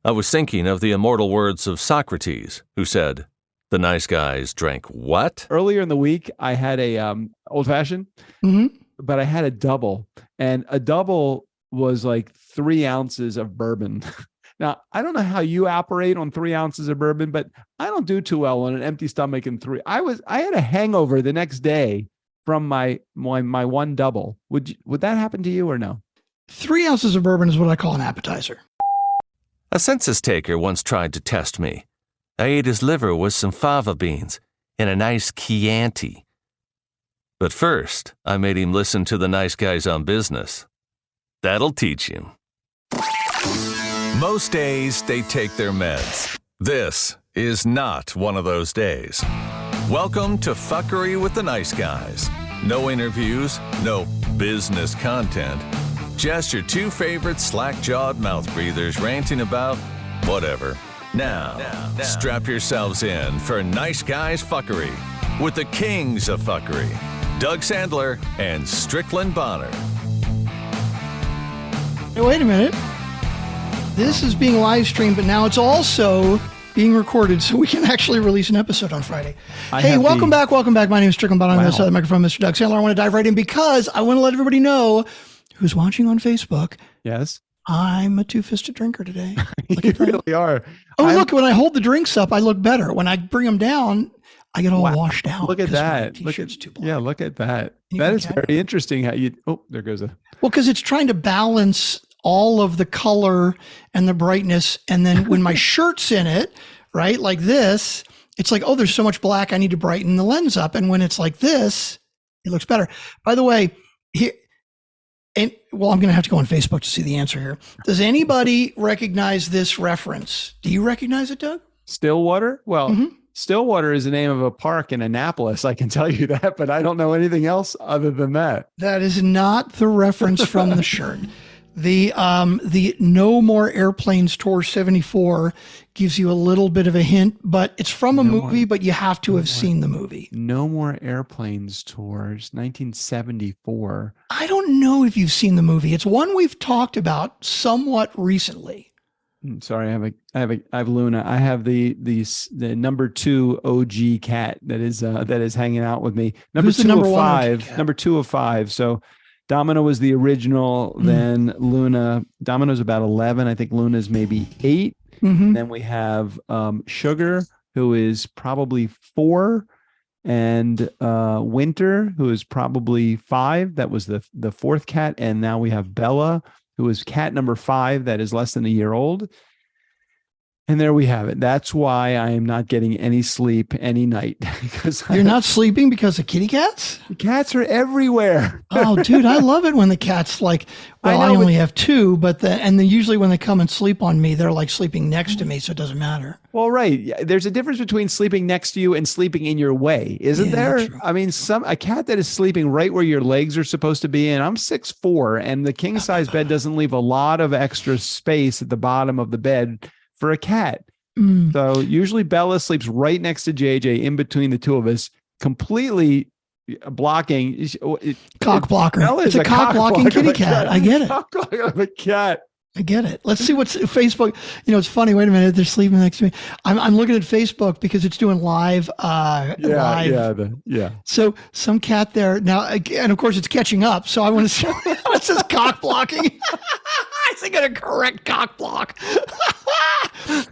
I was thinking of the immortal words of Socrates, who said, "The nice guys drank what?" Earlier in the week, I had a old fashioned, but I had a double, and a double was like 3 ounces of bourbon. Now, I don't know how you operate on 3 ounces of bourbon, but I don't do too well on an empty stomach and 3. I had a hangover the next day from my one double. Would that happen to you or no? 3 ounces of bourbon is what I call an appetizer. A census taker once tried to test me. I ate his liver with some fava beans and a nice Chianti. But first, I made him listen to the nice guys on business. That'll teach him. Most days, they take their meds. This is not one of those days. Welcome to Fuckery with the Nice Guys. No interviews, no business content. Just your 2 favorite slack-jawed mouth breathers ranting about whatever. Now, strap yourselves in for Nice Guys Fuckery with the kings of fuckery, Doug Sandler and Strickland Bonner. Hey, wait a minute. This is being live streamed, but now it's also being recorded, so we can actually release an episode on Friday. Hey, welcome back. My name is Strickland Bonner. On the other side of the microphone, Mr. Doug Sandler. I want to dive right in because I want to let everybody know who's watching on Facebook. Yes. I'm a 2-fisted drinker today. You really are. Oh, look, when I hold the drinks up, I look better. When I bring them down, I get all washed out. Look at that. Look at too black. Yeah, look at that. That is very interesting how you, there goes a. Well, because it's trying to balance all of the color and the brightness. And then when my shirt's in it, right, like this, it's like, oh, there's so much black, I need to brighten the lens up. And when it's like this, it looks better. By the way, here, I'm going to have to go on Facebook to see the answer here. Does anybody recognize this reference? Do you recognize it, Doug? Stillwater? Well, Stillwater is the name of a park in Annapolis. I can tell you that, but I don't know anything else other than that. That is not the reference from the shirt. The No More Airplanes Tour 74 gives you a little bit of a hint, but it's from a movie, but you have to have seen the movie. No More Airplanes Tours, 1974. I don't know if you've seen the movie. It's one we've talked about somewhat recently. Sorry, I have Luna. I have the number 2 OG cat that is hanging out with me. Number 2 of 5. So Domino was the original, then Luna. Domino's about 11. I think Luna's maybe 8. Then we have Sugar, who is probably 4, and Winter, who is probably 5. That was the 4th cat. And now we have Bella, who is cat number 5, that is less than a year old. And there we have it. That's why I am not getting any sleep any night. Because you're not sleeping because of kitty cats? The cats are everywhere. Oh, dude, I love it when the cats like, well, I only have 2, but then usually when they come and sleep on me, they're like sleeping next to me, so it doesn't matter. Well, right. There's a difference between sleeping next to you and sleeping in your way, isn't there? True. I mean, a cat that is sleeping right where your legs are supposed to be, and I'm 6'4", and the king size bed doesn't leave a lot of extra space at the bottom of the bed for a cat. So usually Bella sleeps right next to JJ, in between the two of us, completely blocking. Cock blocker. It's a cock blocking kitty cat. I get it. Cock blocker of a cat. I get it. Let's see what's Facebook. It's funny. Wait a minute. They're sleeping next to me. I'm looking at Facebook because it's doing live. So some cat there now, and of course it's catching up. So I want to see it says cock blocking. I think I'm gonna correct cock block.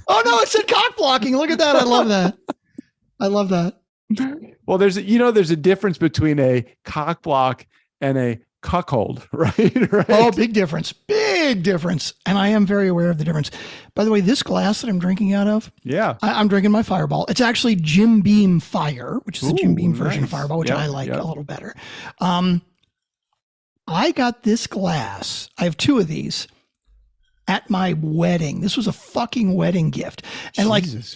Oh no, it said cock blocking. Look at that. I love that. I love that. Well, there's a difference between a cock block and a cuckold, right? Oh, big difference. Big difference. And I am very aware of the difference. By the way, this glass that I'm drinking out of, I'm drinking my Fireball. It's actually Jim Beam Fire, which is the Jim Beam version of Fireball, which I like a little better. I got this glass. I have 2 of these at my wedding. This was a fucking wedding gift. And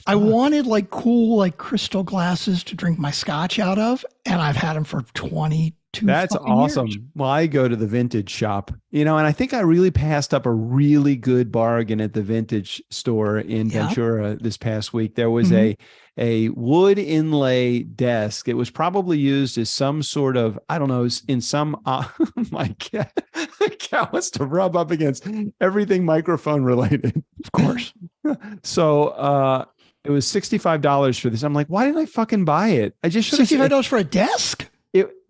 I wanted cool, crystal glasses to drink my scotch out of. And I've had them for 22 That's awesome. Years. Well, I go to the vintage shop, and I think I really passed up a really good bargain at the vintage store in Ventura this past week. There was a wood inlay desk. It was probably used as some sort of, I don't know, in some, my cat wants to rub up against everything microphone related. Of course. So it was $65 for this. I'm like, why didn't I fucking buy it? I just should have. $65 for a desk?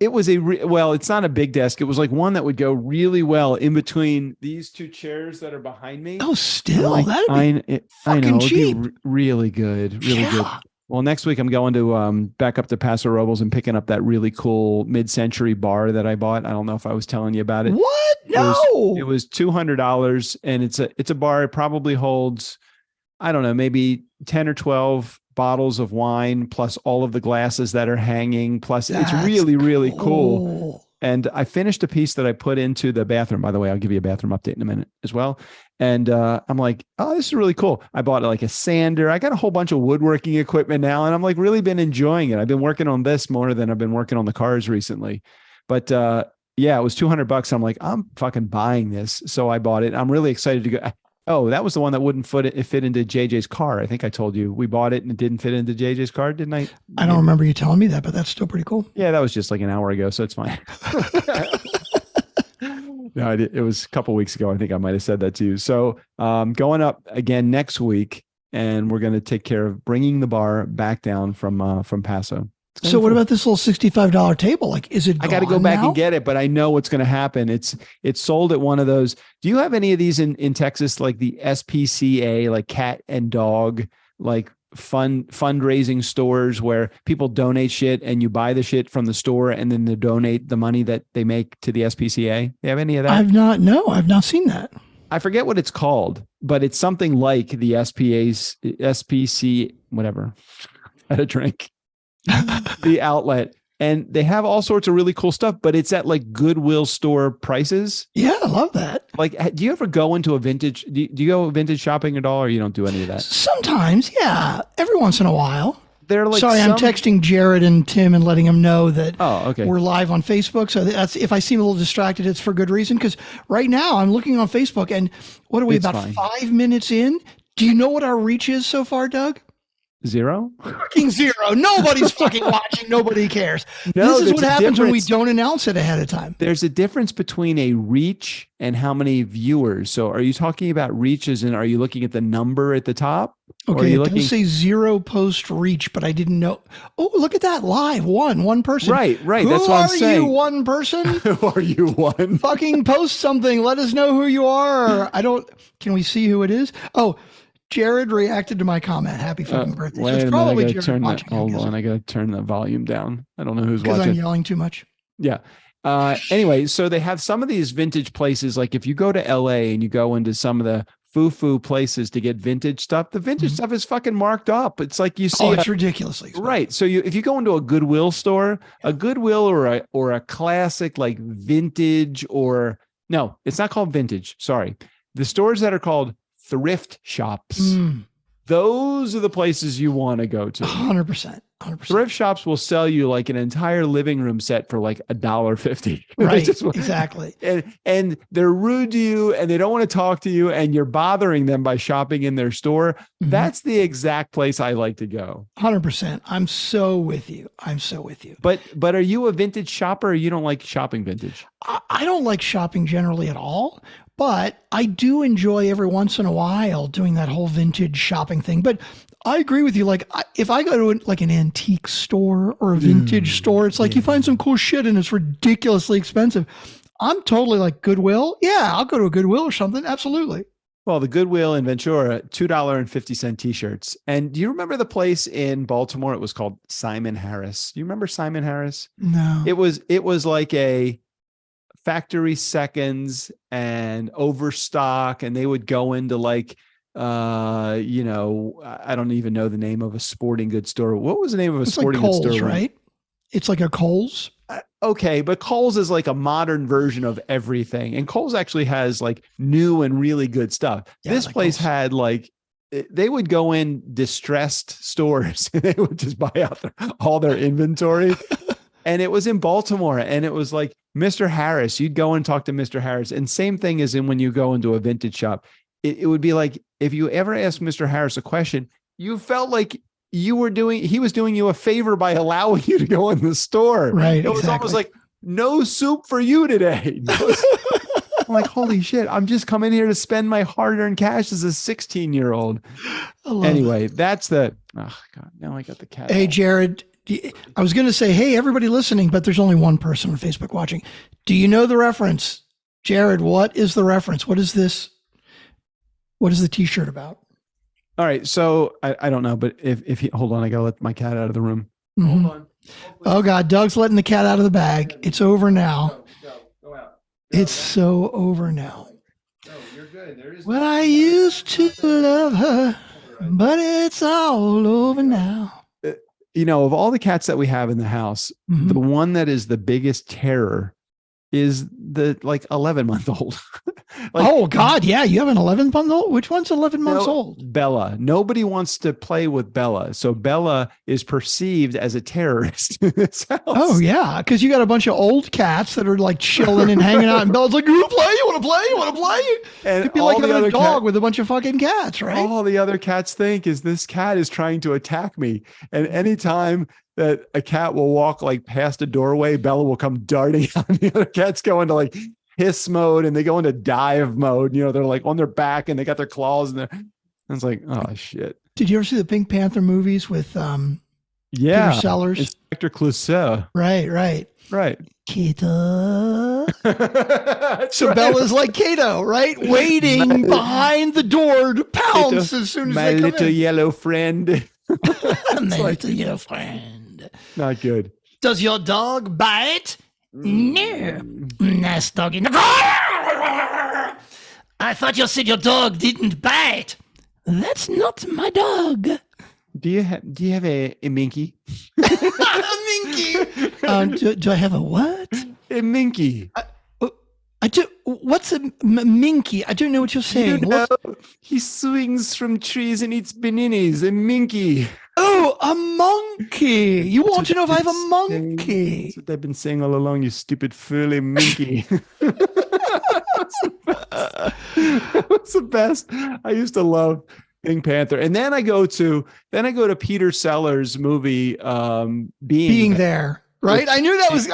It was well, it's not a big desk. It was like one that would go really well in between these two chairs that are behind me. Oh, still, like, that'd be fucking cheap. It'd be really good, really good. Well, next week I'm going to back up to Paso Robles and picking up that really cool mid-century bar that I bought. I don't know if I was telling you about it. What? No. It was $200, and it's a bar. It probably holds, I don't know, maybe 10 or 12 bottles of wine, plus all of the glasses that are hanging. Plus, it's really, really cool. And I finished a piece that I put into the bathroom. By the way, I'll give you a bathroom update in a minute as well. And I'm like, oh, this is really cool. I bought like a sander. I got a whole bunch of woodworking equipment now, and I'm like really been enjoying it. I've been working on this more than I've been working on the cars recently. But yeah, it was $200. I'm like, I'm fucking buying this. So I bought it. I'm really excited to go. Oh, that was the one that wouldn't fit into JJ's car. I think I told you we bought it and it didn't fit into JJ's car, didn't I? I don't remember you telling me that, but that's still pretty cool. Yeah, that was just like an hour ago, so it's fine. No, it was a couple of weeks ago. I think I might have said that to you. So going up again next week, and we're going to take care of bringing the bar back down from Paso. So what about this little $65 table? Like, is it? I got to go back and get it, but I know what's going to happen. It's sold at one of those. Do you have any of these in Texas, like the SPCA, like cat and dog, like fundraising stores where people donate shit and you buy the shit from the store and then they donate the money that they make to the SPCA? You have any of that? I've not seen that. I forget what it's called, but it's something like the SPC, whatever. I had a drink. The outlet, and they have all sorts of really cool stuff, but it's at like Goodwill store prices. Yeah, I love that. Like, do you ever go into a vintage? Do you go vintage shopping at all, or you don't do any of that? Sometimes, yeah, every once in a while. They're like, sorry, I'm texting Jared and Tim and letting them know that we're live on Facebook. So that's, if I seem a little distracted, it's for good reason. Because right now I'm looking on Facebook, and what are we about 5 minutes in? Do you know what our reach is so far, Doug? 0? Fucking 0. Nobody's fucking watching. Nobody cares. No, this is what happens when we don't announce it ahead of time. There's a difference between a reach and how many viewers. So are you talking about reaches, and are you looking at the number at the top? Okay, it does say 0 post reach, but I didn't know. Oh, look at that. Live. One person. Right. That's what I'm saying. Who are you, one person? Who are you, one? Fucking post something. Let us know who you are. Can we see who it is? Oh, Jared reacted to my comment. Happy fucking birthday. So it's probably Jared watching. Hold on, I gotta turn the volume down. I don't know who's watching. Because I'm yelling too much. Yeah. Anyway, so they have some of these vintage places. Like if you go to LA and you go into some of the foo-foo places to get vintage stuff, the vintage stuff is fucking marked up. It's like you see. It's ridiculously expensive. Right. So if you go into a Goodwill store, a Goodwill or a classic like vintage, or no, it's not called vintage. Sorry. The stores that are called thrift shops. Those are the places you want to go to. 100%. Thrift shops will sell you like an entire living room set for like $1.50. Right. Exactly. And they're rude to you and they don't want to talk to you and you're bothering them by shopping in their store. That's the exact place I like to go. 100%. I'm so with you. But are you a vintage shopper, or you don't like shopping vintage? I don't like shopping generally at all. But I do enjoy every once in a while doing that whole vintage shopping thing. But I agree with you. Like if I go to like an antique store or a vintage store, it's like you find some cool shit and it's ridiculously expensive. I'm totally like Goodwill. Yeah, I'll go to a Goodwill or something. Absolutely. Well, the Goodwill in Ventura, $2.50 t-shirts. And do you remember the place in Baltimore? It was called Simon Harris. Do you remember Simon Harris? No. It was like a factory seconds and overstock, and they would go into like I don't even know the name of a sporting goods store. What was the name of a sporting goods store? Right? It's like a Kohl's. Okay, but Kohl's is like a modern version of everything, and Kohl's actually has like new and really good stuff. Yeah, this like place Kohl's had like, they would go in distressed stores and they would just buy out all their inventory. And it was in Baltimore, and it was like Mr. Harris. You'd go and talk to Mr. Harris, and same thing as in when you go into a vintage shop. It would be like if you ever asked Mr. Harris a question, you felt like he was doing you a favor by allowing you to go in the store. Right. It was almost like, no soup for you today. I'm like, holy shit, I'm just coming here to spend my hard-earned cash as a 16-year-old. Anyway, that's the, oh God, now I got the cat. Hey, Jared, I was going to say, hey, everybody listening, but there's only one person on Facebook watching. Do you know the reference? Jared, what is the reference? What is this? What is the t-shirt about? All right. So I don't know, but if he, hold on, I got to let my cat out of the room. Mm-hmm. Hold on. Oh God, Doug's letting the cat out of the bag. It's over now. Go out. It's so over now. No, you're good. There is. When I used to love her, but it's all over now. You know, of all the cats that we have in the house, the one that is the biggest terror is the 11-month-old. Oh God, yeah, you have an 11-month-old. Which one's 11 months old? Bella. Nobody wants to play with Bella, so Bella is perceived as a terrorist in this house. Oh yeah, because you got a bunch of old cats that are like chilling and hanging out, and Bella's like, "You want to play? You want to play? You want to play?" And it'd be like having a dog with a bunch of fucking cats, right? All the other cats think is this cat is trying to attack me, and anytime that a cat will walk like past a doorway, Bella will come darting out. The other cats go into like hiss mode and they go into dive mode. You know, they're like on their back and they got their claws in there. And it's like, oh shit. Did you ever see the Pink Panther movies with Peter Sellers? Inspector Clouseau. Right. Kato. So right. Bella's like Kato, right? Waiting behind the door to pounce Kato, as soon as they come in. My little yellow friend. My little yellow friend. Not good. Does your dog bite? No. Nice dog in the I thought you said your dog didn't bite. That's not my dog. Do you have a minky? A minky. Do I have a what? A minky. I do. What's a minky? I don't know what you're saying. You know, he swings from trees and eats bananas. A minky. Oh, a monkey. You want to know if I have a monkey? That's what they've been saying all along, you stupid furry minky. That's the best. I used to love Pink Panther. And then I go to Peter Sellers' movie Being There. Right? I knew that was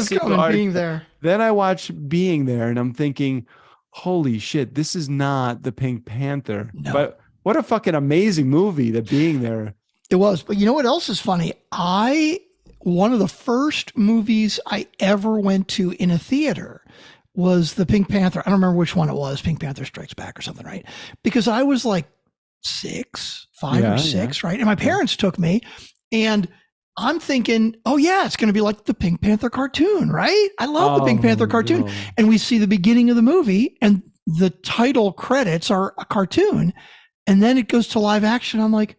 coming. Being There. Then I watch Being There and I'm thinking, holy shit, this is not the Pink Panther. No. But what a fucking amazing movie, that Being There. It was. But you know what else is funny? One of the first movies I ever went to in a theater was the Pink Panther. I don't remember which one it was, Pink Panther Strikes Back or something, right? Because I was like 5 or 6, right? And my parents took me, and I'm thinking, oh yeah, it's going to be like the Pink Panther cartoon, right? I love the Pink Panther cartoon. No. And we see the beginning of the movie and the title credits are a cartoon. And then it goes to live action. I'm like,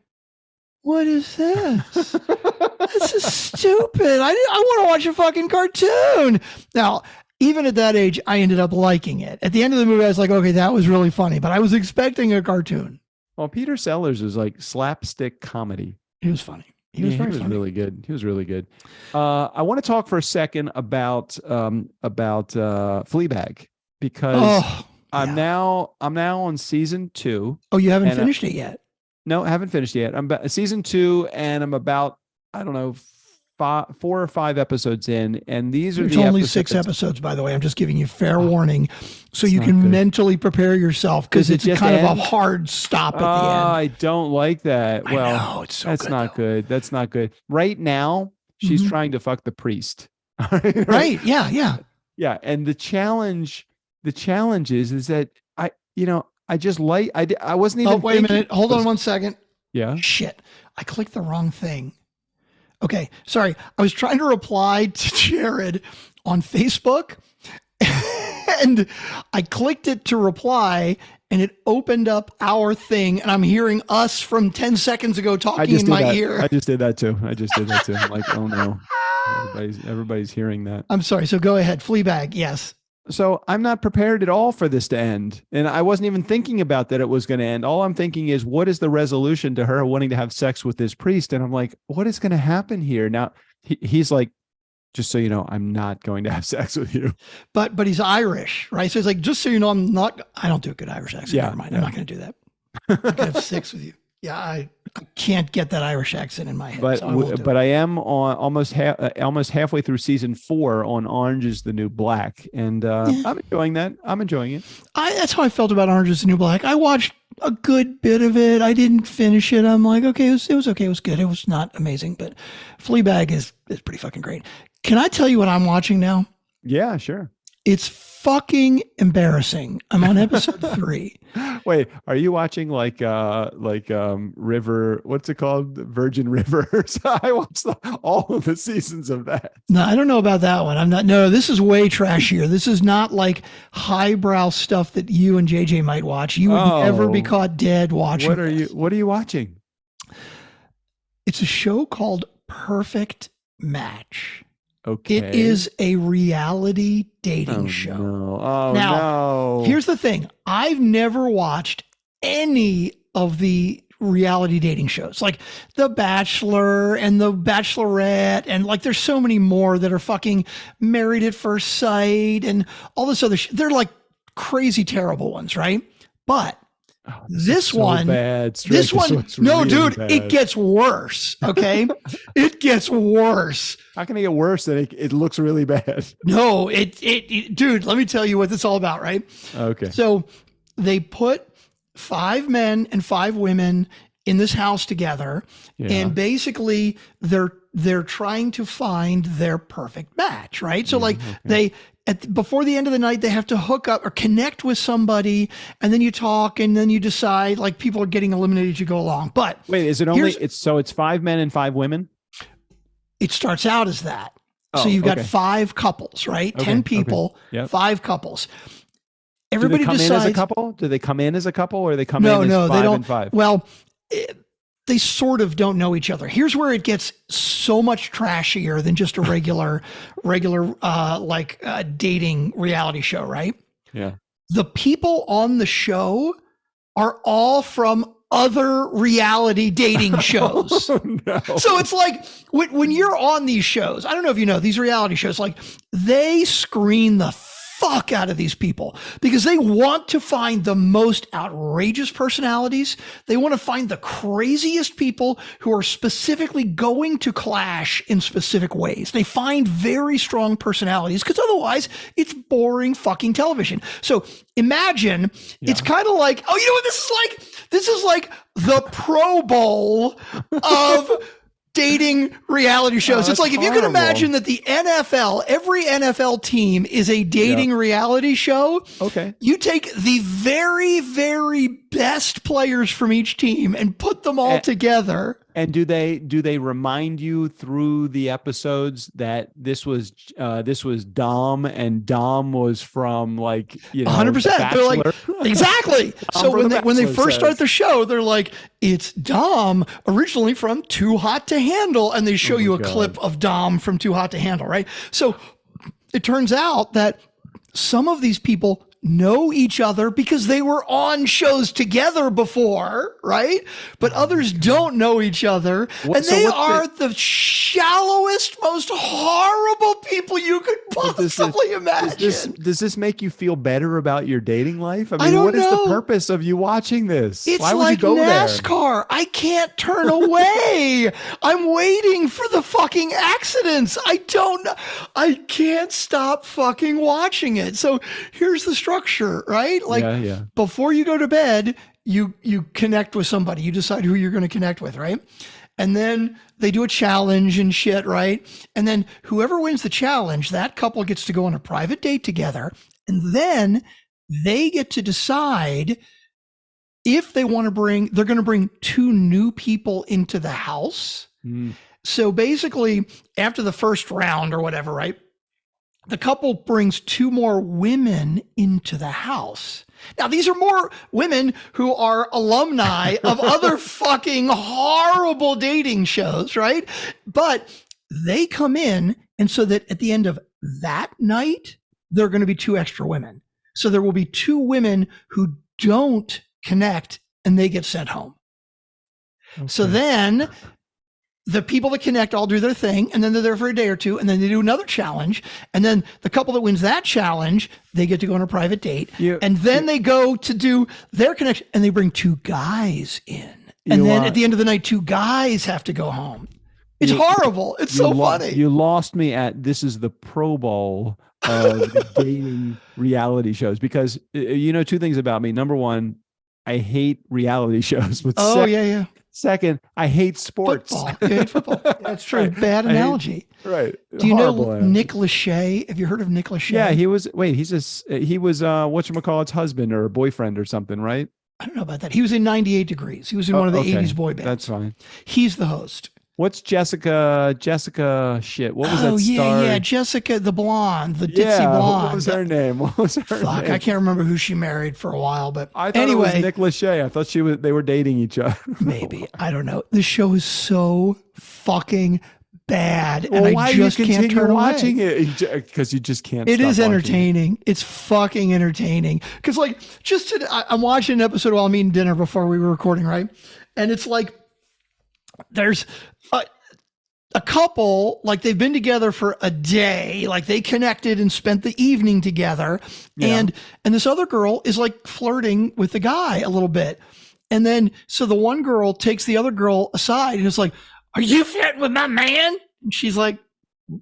what is this? This is stupid. I want to watch a fucking cartoon. Now, even at that age, I ended up liking it. At the end of the movie, I was like, okay, that was really funny, but I was expecting a cartoon. Well, Peter Sellers is like slapstick comedy. He was funny. He was funny. Really good. He was really good. I want to talk for a second about Fleabag, because I'm now on season 2. Oh, you haven't finished it yet? No, I haven't finished yet. I'm season 2, and I'm about, I don't know, 4 or 5 episodes in, and these are There's only 6 episodes, by the way. I'm just giving you fair warning, so you can mentally prepare yourself, because it's kind of a hard stop at the end. I don't like that. I know, it's so that's good, not good. That's not good. Right now, she's trying to fuck the priest. Right? Yeah. And the challenge is that I wasn't even. Oh, wait a minute. Hold on 1 second. Yeah. Shit. I clicked the wrong thing. Okay. Sorry. I was trying to reply to Jared on Facebook and I clicked it to reply and it opened up our thing and I'm hearing us from 10 seconds ago talking in my ear. I just did that too. I'm like, oh no. Everybody's hearing that. I'm sorry. So go ahead. Fleabag. Yes. So I'm not prepared at all for this to end. And I wasn't even thinking about that it was going to end. All I'm thinking is, what is the resolution to her wanting to have sex with this priest? And I'm like, what is going to happen here? Now he's like, just so you know, I'm not going to have sex with you. But he's Irish, right? So he's like, just so you know, I don't do a good Irish accent. Never mind. I'm not going to do that. I'm going to have sex with you. Yeah, I can't get that Irish accent in my head. But I am on almost halfway through season 4 on Orange is the New Black, and I'm enjoying that. I'm enjoying it. That's how I felt about Orange is the New Black. I watched a good bit of it. I didn't finish it. I'm like, okay, it was okay. It was good. It was not amazing, but Fleabag is pretty fucking great. Can I tell you what I'm watching now? Yeah, sure. It's fucking embarrassing. I'm on episode 3. Wait, are you watching like River? What's it called? Virgin Rivers. I watched all of the seasons of that. No, I don't know about that one. I'm not. No, this is way trashier. This is not like highbrow stuff that you and JJ might watch. You would never be caught dead watching. What are you watching? It's a show called Perfect Match. Okay. It is a reality dating show. No. Now, here's the thing. I've never watched any of the reality dating shows like The Bachelor and The Bachelorette. And like, there's so many more that are fucking Married at First Sight and all this other shit. They're like crazy, terrible ones, right? But this one, no, dude, it gets worse. Okay. It gets worse. How can it get worse than it looks really bad? No, dude, let me tell you what it's all about, right? Okay. So they put 5 men and 5 women in this house together, and basically they're trying to find their perfect match, right? So before the end of the night, they have to hook up or connect with somebody, and then you talk, and then you decide. Like, people are getting eliminated as you go along. But wait, is it only it's 5 men and 5 women? It starts out as that. So you've got 5 couples, right? 10 people, 5 couples. Everybody decides. In as a couple? Do they come in as a couple, or they come in as 5 they don't, and 5? Well, they sort of don't know each other. Here's where it gets so much trashier than just a regular dating reality show, right? Yeah. The people on the show are all from other reality dating shows. No. So it's like when you're on these shows, I don't know if you know, these reality shows, like, they screen the fuck out of these people because they want to find the most outrageous personalities. They want to find the craziest people who are specifically going to clash in specific ways. They find very strong personalities because otherwise it's boring fucking television. So imagine it's kind of like, oh, you know what this is like? This is like the Pro Bowl of dating reality shows. It's like, if you can imagine that the NFL, every NFL team is a dating reality show. Okay. You take the very, very best players from each team and put them all together. And do they remind you through the episodes that this was Dom, and Dom was from, like, 100%. They're like, exactly. So when they first start the show, they're like, it's Dom, originally from Too Hot to Handle, and they show you a clip of Dom from Too Hot to Handle, right? So it turns out that some of these people know each other because they were on shows together before, right? But others don't know each other. And they are the shallowest, most horrible people you could possibly imagine. Does this make you feel better about your dating life? I don't what know. Is the purpose of you watching this? It's Why would like you go NASCAR. I can't turn away. I'm waiting for the fucking accidents. I can't stop fucking watching it. So here's the structure, right? Like, before you go to bed, you connect with somebody. You decide who you're going to connect with, right? And then they do a challenge and shit, right? And then whoever wins the challenge, that couple gets to go on a private date together. And then they get to decide if they want to they're going to bring 2 new people into the house. So basically, after the first round or whatever, right? The couple brings 2 more women into the house. Now, these are more women who are alumni of other fucking horrible dating shows, right? But they come in, and so that at the end of that night, there are going to be 2 extra women. So there will be 2 women who don't connect, and they get sent home. Okay. So then the people that connect all do their thing, and then they're there for a day or 2, and then they do another challenge. And then the couple that wins that challenge, they get to go on a private date. And then they go to do their connection, and they bring 2 guys in. And then at the end of the night, 2 guys have to go home. It's horrible. It's so funny. You lost me at this is the Pro Bowl of dating reality shows because 2 things about me. Number one, I hate reality shows. But second, I hate sports. Football. You hate football. That's true. Right. Bad analogy. Right. Do you know Nick Lachey? Have you heard of Nick Lachey? Yeah, he was whatchamacallit's husband or boyfriend or something, right? I don't know about that. He was in 98 Degrees. He was in one of the 80s boy bands. That's fine. He's the host. What's Jessica shit? What was that star? Yeah, Jessica the blonde, the ditzy blonde. What was her name? I can't remember who she married for a while, but I thought it was Nick Lachey. I thought they were dating each other. Maybe. I don't know. The show is so fucking bad, and I just can't turn watching it because you just can't. It is entertaining. It's fucking entertaining. Because I'm watching an episode while I'm eating dinner before we were recording, right? And it's like there's a couple, like they've been together for a day, like they connected and spent the evening together, and this other girl is like flirting with the guy a little bit, and then so the one girl takes the other girl aside and is like, "Are you flirting with my man?" And she's like,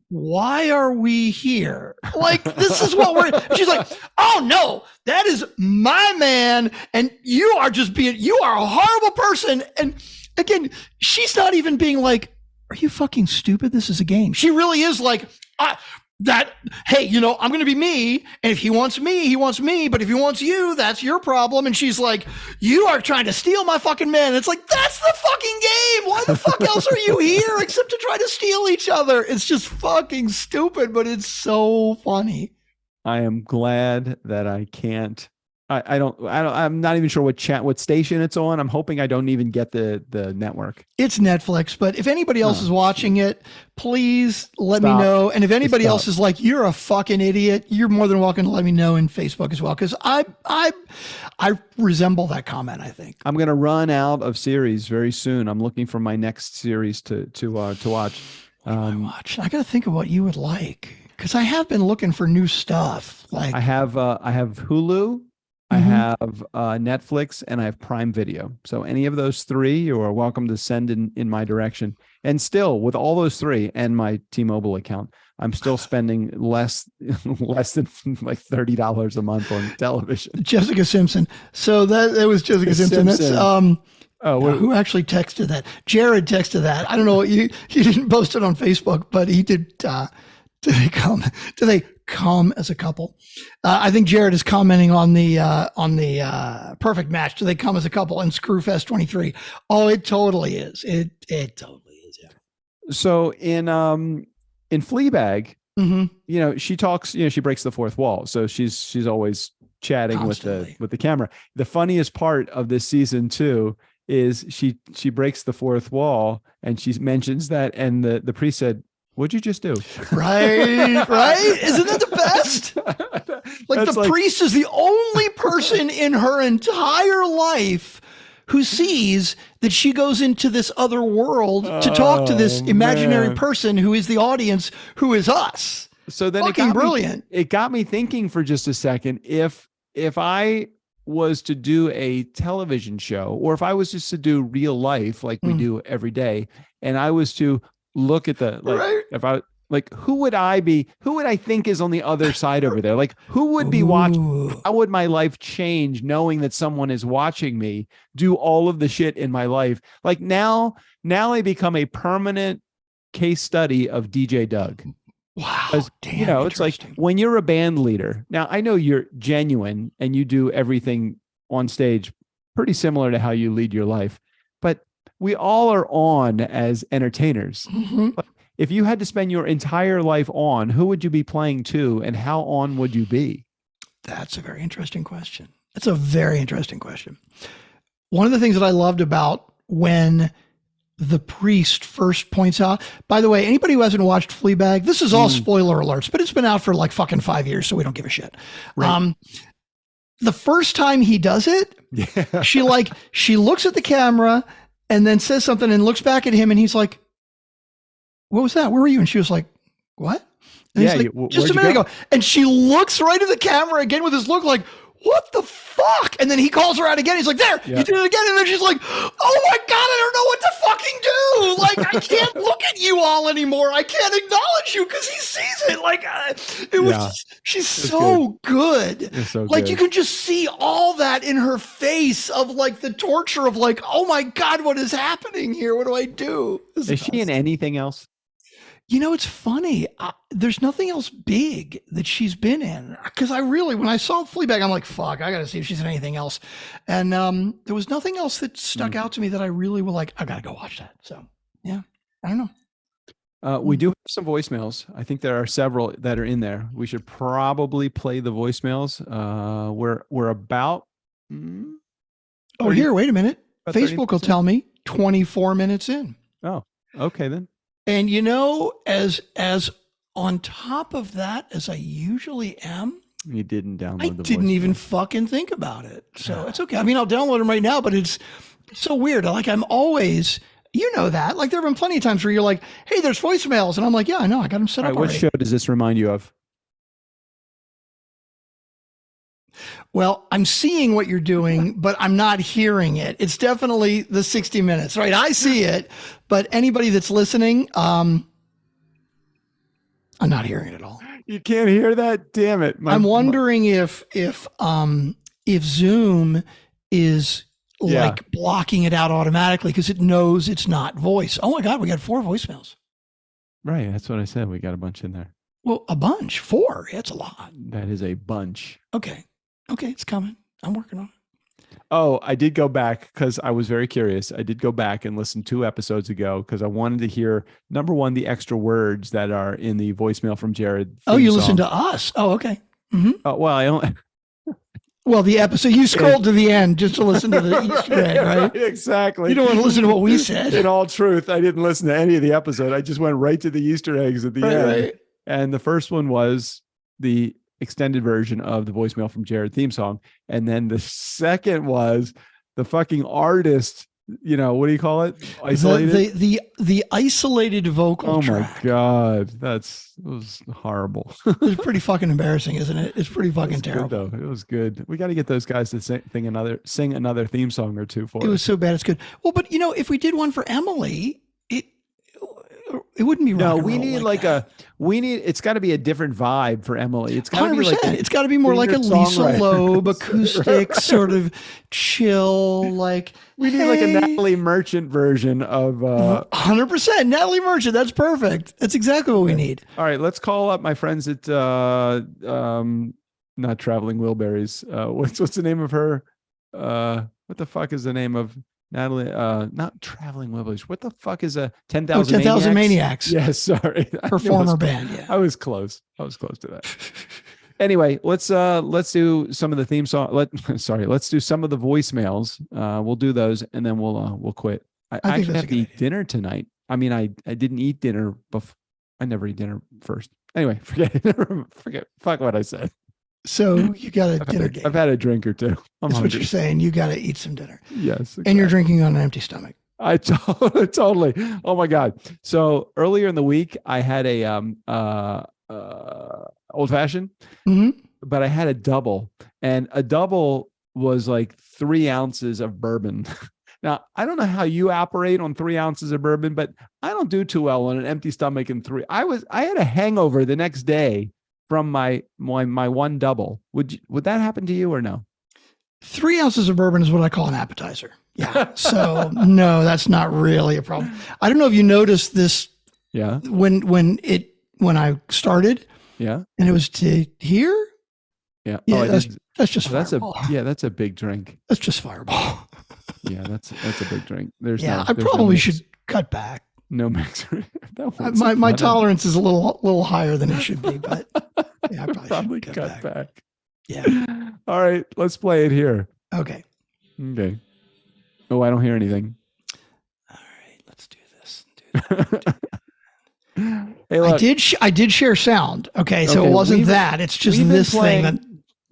"Why are we here? Like, this is what we're," she's like, "Oh no, that is my man. And you are a horrible person." And again, she's not even being like, "Are you fucking stupid? This is a game." She really is like, hey, I'm going to be me. And if he wants me, he wants me. But if he wants you, that's your problem. And she's like, "You are trying to steal my fucking man." And it's like, that's the fucking game. Why the fuck else are you here except to try to steal each other? It's just fucking stupid, but it's so funny. I am glad that I can't. I'm not even sure what station it's on. I'm hoping I don't even get the network. It's Netflix, but if anybody else is watching it, please let me know. And if anybody else is like, "You're a fucking idiot," you're more than welcome to let me know in Facebook as well. Cause I resemble that comment, I think. I'm going to run out of series very soon. I'm looking for my next series to watch. What do I watch? I got to think of what you would like. Cause I have been looking for new stuff. Like I have Hulu. I have Netflix and I have Prime Video. So any of those 3, you are welcome to send in my direction. And still, with all those 3 and my T-Mobile account, I'm still spending less than like $30 a month on television. Jessica Simpson. So that was Jessica Simpson. That's who actually texted that? Jared texted that. I don't know. He didn't post it on Facebook, but he did. Do they come as a couple? I think Jared is commenting on the perfect match. Do they come as a couple? And Screwfest 23. Oh, it totally is. It totally is. Yeah. So in Fleabag, she talks. She breaks the fourth wall. So she's always chatting constantly with the camera. The funniest part of this season 2 is she breaks the fourth wall and she mentions that, and the priest said, "What'd you just do?" Right. Isn't that the best? The priest is the only person in her entire life who sees that she goes into this other world to talk to this imaginary person who is the audience, who is us. So then it got me thinking for just a second. If I was to do a television show, or if I was just to do real life like we do every day, and I was to look at if I who would I be? Who would I think is on the other side over there? Like, who would be watching? How would my life change knowing that someone is watching me do all of the shit in my life? Like now I become a permanent case study of DJ Doug. Wow. Damn, it's like when you're a band leader. Now I know you're genuine and you do everything on stage pretty similar to how you lead your life, but we all are on as entertainers. If you had to spend your entire life on, who would you be playing to and how on would you be? That's a very interesting question. That's a very interesting question. One of the things that I loved about when the priest first points out, by the way, anybody who hasn't watched Fleabag, this is all spoiler alerts, but it's been out for like fucking 5 years, so we don't give a shit. Right. The first time he does it, she looks at the camera and then says something and looks back at him and he's like, "What was that? Where were you?" And she was like, "What?" And he's like, "Just a minute ago." And she looks right at the camera again with this look like, "What the fuck?" And then he calls her out again. He's like, "There, you did it again." And then she's like, "Oh my God, like, I can't look at you all anymore. I can't acknowledge you because he sees it. Like, it was just, she's so good. It's so like, good. you can just see all that in her face of like the torture of like, oh my God, what is happening here? What do I do? Is she in anything else? You know, it's funny. There's nothing else big that she's been in. Because when I saw Fleabag, I'm like, fuck, I got to see if she's in anything else. And there was nothing else that stuck out to me that I really was like, I got to go watch that. So, yeah, I don't know. We do have some voicemails. I think there are several that are in there. We should probably play the voicemails. We're about. Here, wait a minute. Facebook will tell me 24 minutes in. Oh, okay then. And you know, as on top of that, as I usually am, you didn't download. I didn't even fucking think about it. So it's okay. I mean, I'll download them right now, but it's so weird. Like I'm always, you know that. Like there have been plenty of times where you're like, "Hey, there's voicemails," and I'm like, "Yeah, I know. I got them set up." What show does this remind you of? Well, I'm seeing what you're doing, but I'm not hearing it. It's definitely the 60 Minutes, right? I see it, but anybody that's listening, I'm not hearing it at all. You can't hear that? Damn it. I'm wondering if Zoom is like blocking it out automatically because it knows it's not voice. Oh my God, we got 4 voicemails. Right. That's what I said. We got a bunch in there. Well, a bunch. 4. That's a lot. That is a bunch. Okay, it's coming. I'm working on it. Oh, I did go back because I was very curious. I did go back and listen 2 episodes ago because I wanted to hear, number one, the extra words that are in the voicemail from Jared. Oh, you listened to us? Oh, okay. Mm-hmm. Oh, well, I only. Well, the episode, you scrolled to the end just to listen to the Easter egg, right? Exactly. You don't want to listen to what we said. In all truth, I didn't listen to any of the episode. I just went right to the Easter eggs at the end. Right. And the first one was the extended version of the voicemail from Jared theme song. And then the second was the fucking artist, what do you call it? Isolated? The isolated vocal track. My God. It was horrible. It's pretty fucking embarrassing, isn't it? It's pretty fucking terrible. Good, though. It was good. We got to get those guys to sing another theme song or two for us. It was so bad. It's good. Well, but if we did one for Emily, it wouldn't be no. We need it's got to be a different vibe for Emily. It's got to be like it's got to be more like a Lisa Loeb acoustic sort of chill. Like we need like a Natalie Merchant version of 100% Natalie Merchant. That's perfect. That's exactly what we need. All right, let's call up my friends at not Traveling Wilburys. What's the name of her? What the fuck is the name of Natalie, not Traveling Wilburys. What the fuck is a 10,000 Maniacs? Yes, sorry. Her former band, yeah. I was close to that. Anyway, let's do some of the theme song. Let's do some of the voicemails. We'll do those and then we'll quit. I actually have to eat dinner tonight. I mean, I didn't eat dinner before. I never eat dinner first. Anyway, forget. Fuck what I said. So you got a dinner date. I've had a drink or two. That's hungry. What you're saying. You got to eat some dinner. Yes. Exactly. And you're drinking on an empty stomach. I totally. Oh my God. So earlier in the week, I had a old fashioned, but I had a double, and a double was like 3 ounces of bourbon. Now, I don't know how you operate on 3 ounces of bourbon, but I don't do too well on an empty stomach and 3. I had a hangover the next day from my one double. Would that happen to you or no? 3 ounces of bourbon is what I call an appetizer. Yeah. So no, that's not really a problem. I don't know if you noticed this. Yeah. When I started. Yeah. And it was to here. Yeah. Yeah. That's just Fireball. That's a big drink. That's just Fireball. Yeah. That's a big drink. I probably should cut back. No mixer. My tolerance is a little higher than it should be, but yeah, I probably should cut back. Yeah. All right, let's play it here. Okay. Oh, I don't hear anything. All right, let's do this. Hey, look. I did share sound. Okay, so it wasn't that. It's just this thing that.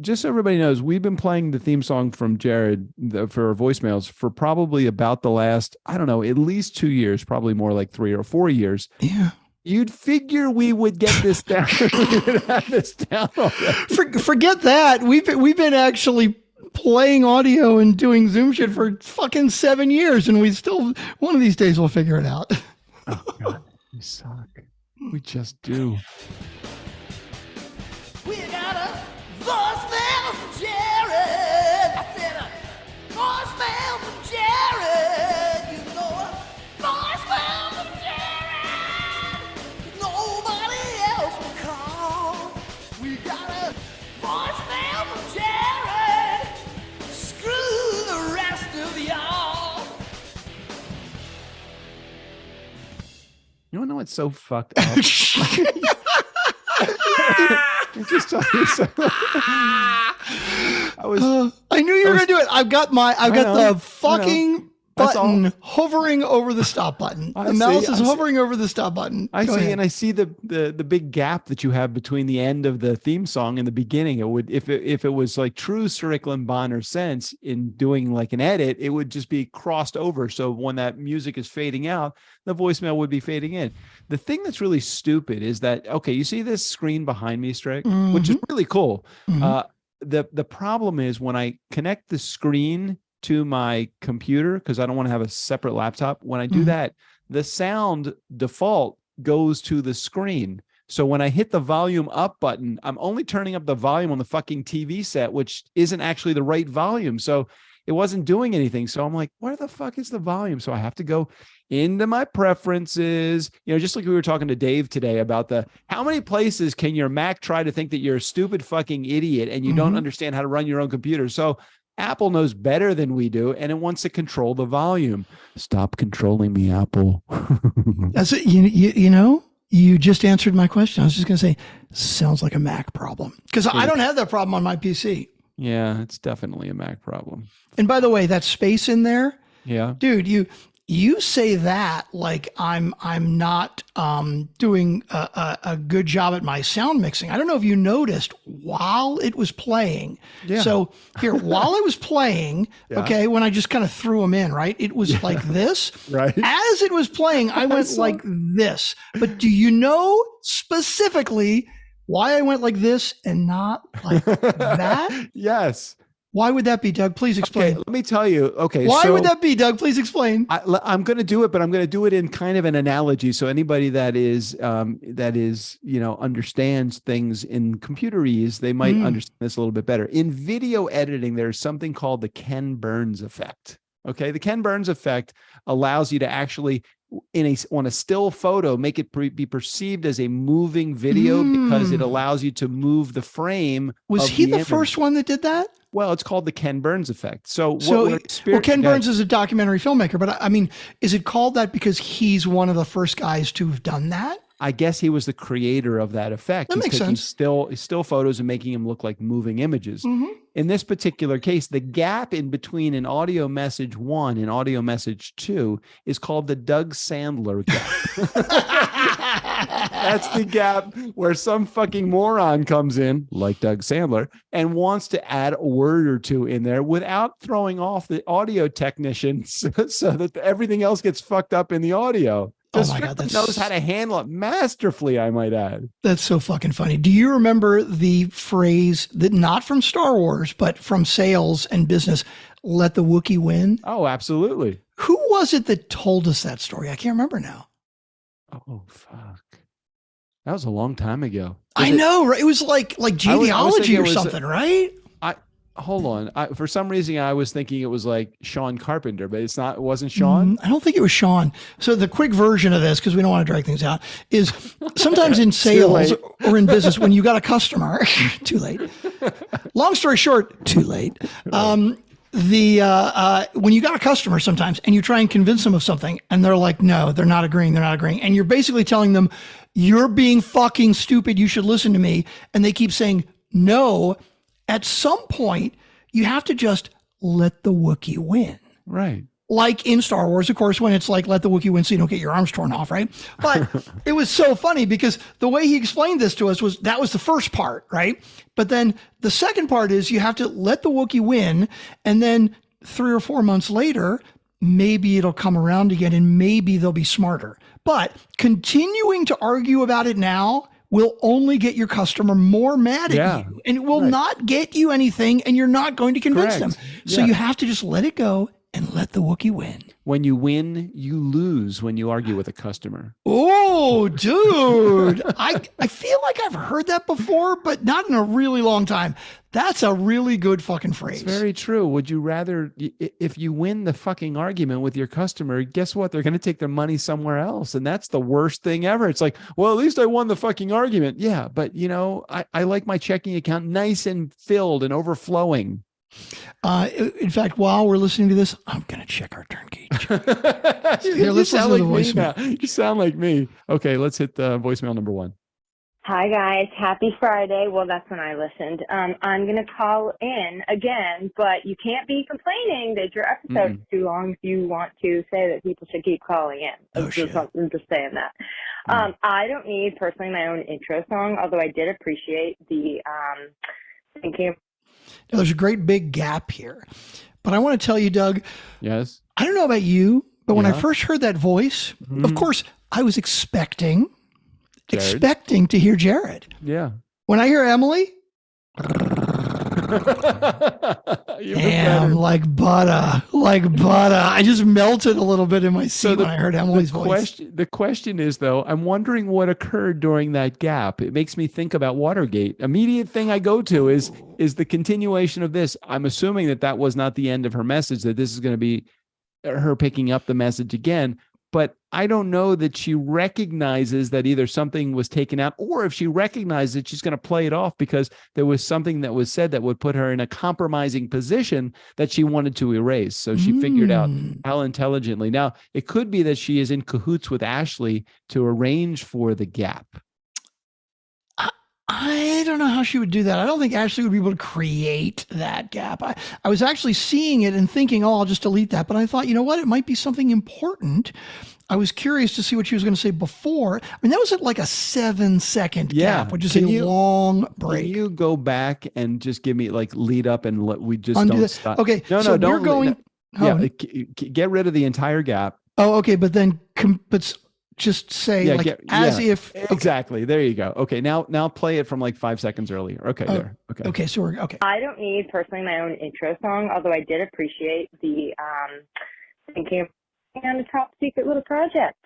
Just so everybody knows, we've been playing the theme song from Jared for our voicemails for probably about the last, I don't know, at least 2 years, probably more like 3 or 4 years. Yeah. You'd figure we would get this down. We would have this down already. Forget that. We've been actually playing audio and doing Zoom shit for fucking 7 years, and we still, one of these days we'll figure it out. Oh God, we suck. We just do. We got a voicemail from Jared. I said a voicemail from Jared. You know a voicemail from Jared. Nobody else will call. We got a voicemail from Jared. Screw the rest of y'all. You don't know what's so fucked up? I'm just telling you so. I knew you were gonna do it. I've got the fucking button hovering over the stop button. The mouse is hovering over the stop button. I see, and I see the big gap that you have between the end of the theme song and the beginning. It would, if it was like true Sir Rickland Bonner sense in doing like an edit, it would just be crossed over. So when that music is fading out, the voicemail would be fading in. The thing that's really stupid is that, okay, you see this screen behind me, Strick, which is really cool. The problem is when I connect the screen to my computer, because I don't want to have a separate laptop. When I do that, the sound default goes to the screen. So when I hit the volume up button, I'm only turning up the volume on the fucking TV set, which isn't actually the right volume. So it wasn't doing anything. So I'm like, where the fuck is the volume? So I have to go into my preferences, just like we were talking to Dave today about how many places can your Mac try to think that you're a stupid fucking idiot and you don't understand how to run your own computer. So Apple knows better than we do, and it wants to control the volume. Stop controlling me, Apple. That's it. You just answered my question. I was just going to say, sounds like a Mac problem, because I don't have that problem on my PC. Yeah, it's definitely a Mac problem. And by the way, that space in there, dude, you say that like I'm not doing a good job at my sound mixing. I don't know if you noticed while it was playing. Yeah. So here, while it was playing, okay, when I just kind of threw them in, right? It was like this. Right. As it was playing, I went like this. But do you know specifically why I went like this and not like that? Yes. Why would that be, Doug? Please explain. Okay, let me tell you. Okay. Why would that be, Doug? Please explain. I'm going to do it, but I'm going to do it in kind of an analogy. So anybody that is, understands things in computerese, they might understand this a little bit better. In video editing, there's something called the Ken Burns effect. Okay. The Ken Burns effect allows you to actually, on a still photo, make it be perceived as a moving video because it allows you to move the frame. Was he the first one that did that? Well, it's called the Ken Burns effect. So Ken Burns is a documentary filmmaker, but I mean, is it called that because he's one of the first guys to have done that? I guess he was the creator of that effect. That makes sense. Still photos and making him look like moving images. In this particular case, the gap in between an audio message 1 and audio message 2 is called the Doug Sandler gap. That's the gap where some fucking moron comes in, like Doug Sandler, and wants to add a word or two in there without throwing off the audio technician so that everything else gets fucked up in the audio. Oh my God, knows how to handle it masterfully, I might add. That's so fucking funny. Do you remember the phrase that not from Star Wars, but from sales and business, let the Wookiee win? Oh, absolutely. Who was it that told us that story? I can't remember now. Oh, fuck. That was a long time ago. I know, right? It was like genealogy or something, right? Hold on. For some reason, I was thinking it was like Sean Carpenter, but it's not. It wasn't Sean. I don't think it was Sean. So the quick version of this, because we don't want to drag things out, is sometimes in sales or in business, when you got a customer, too late. Long story short, too late. When you got a customer sometimes and you try and convince them of something and they're like, no, they're not agreeing. And you're basically telling them, you're being fucking stupid. You should listen to me. And they keep saying no. At some point, you have to just let the Wookiee win. Right. Like in Star Wars, of course, when it's like, let the Wookiee win so you don't get your arms torn off, right? But it was so funny because the way he explained this to us was that was the first part, right? But then the second part is you have to let the Wookiee win, and then 3 or 4 months later, maybe it'll come around again and maybe they'll be smarter. But continuing to argue about it now will only get your customer more mad at you, and it will not get you anything, and you're not going to convince them. So you have to just let it go and let the Wookiee win. When you win, you lose when you argue with a customer. Oh, dude. I feel like I've heard that before, but not in a really long time. That's a really good fucking phrase. It's very true. Would you rather, if you win the fucking argument with your customer, guess what? They're going to take their money somewhere else. And that's the worst thing ever. It's like, well, at least I won the fucking argument. Yeah. But I like my checking account nice and filled and overflowing. In fact, while we're listening to this, I'm going to check our turnkey. Here, let's listen to the voicemail. You sound like me. Okay, let's hit the voicemail number 1. Hi, guys. Happy Friday. Well, that's when I listened. I'm going to call in again, but you can't be complaining that your episode's too long if you want to say that people should keep calling in. I'm just saying that. I don't need, personally, my own intro song, although I did appreciate the thinking of. Now, there's a great big gap here. But I want to tell you, Doug. Yes. I don't know about you, but when I first heard that voice, of course, I was expecting to hear Jared. Yeah. When I hear Emily, damn, like butter. I just melted a little bit in my seat when I heard Emily's voice. The question is, though, I'm wondering what occurred during that gap. It makes me think about Watergate. Immediate thing I go to is the continuation of this. I'm assuming that was not the end of her message, that this is going to be her picking up the message again. But I don't know that she recognizes that either something was taken out, or if she recognizes it, she's going to play it off because there was something that was said that would put her in a compromising position that she wanted to erase. So she figured out how intelligently. Now, it could be that she is in cahoots with Ashley to arrange for the gap. I don't know how she would do that. I don't think Ashley would be able to create that gap. I was actually seeing it and thinking, I'll just delete that. But I thought, you know what? It might be something important. I was curious to see what she was going to say before. I mean, that was at like a 7-second gap, which is a long break. Can you go back and just give me like lead up and we just undo don't that. stop? Okay. No, so don't. You're going. Get rid of the entire gap. Oh, okay. But then just say if. Exactly. There you go. Okay. Now play it from like 5 seconds earlier. Okay. There. Okay. Okay. So we're okay. I don't need personally my own intro song, although I did appreciate the thinking of on a top secret little project.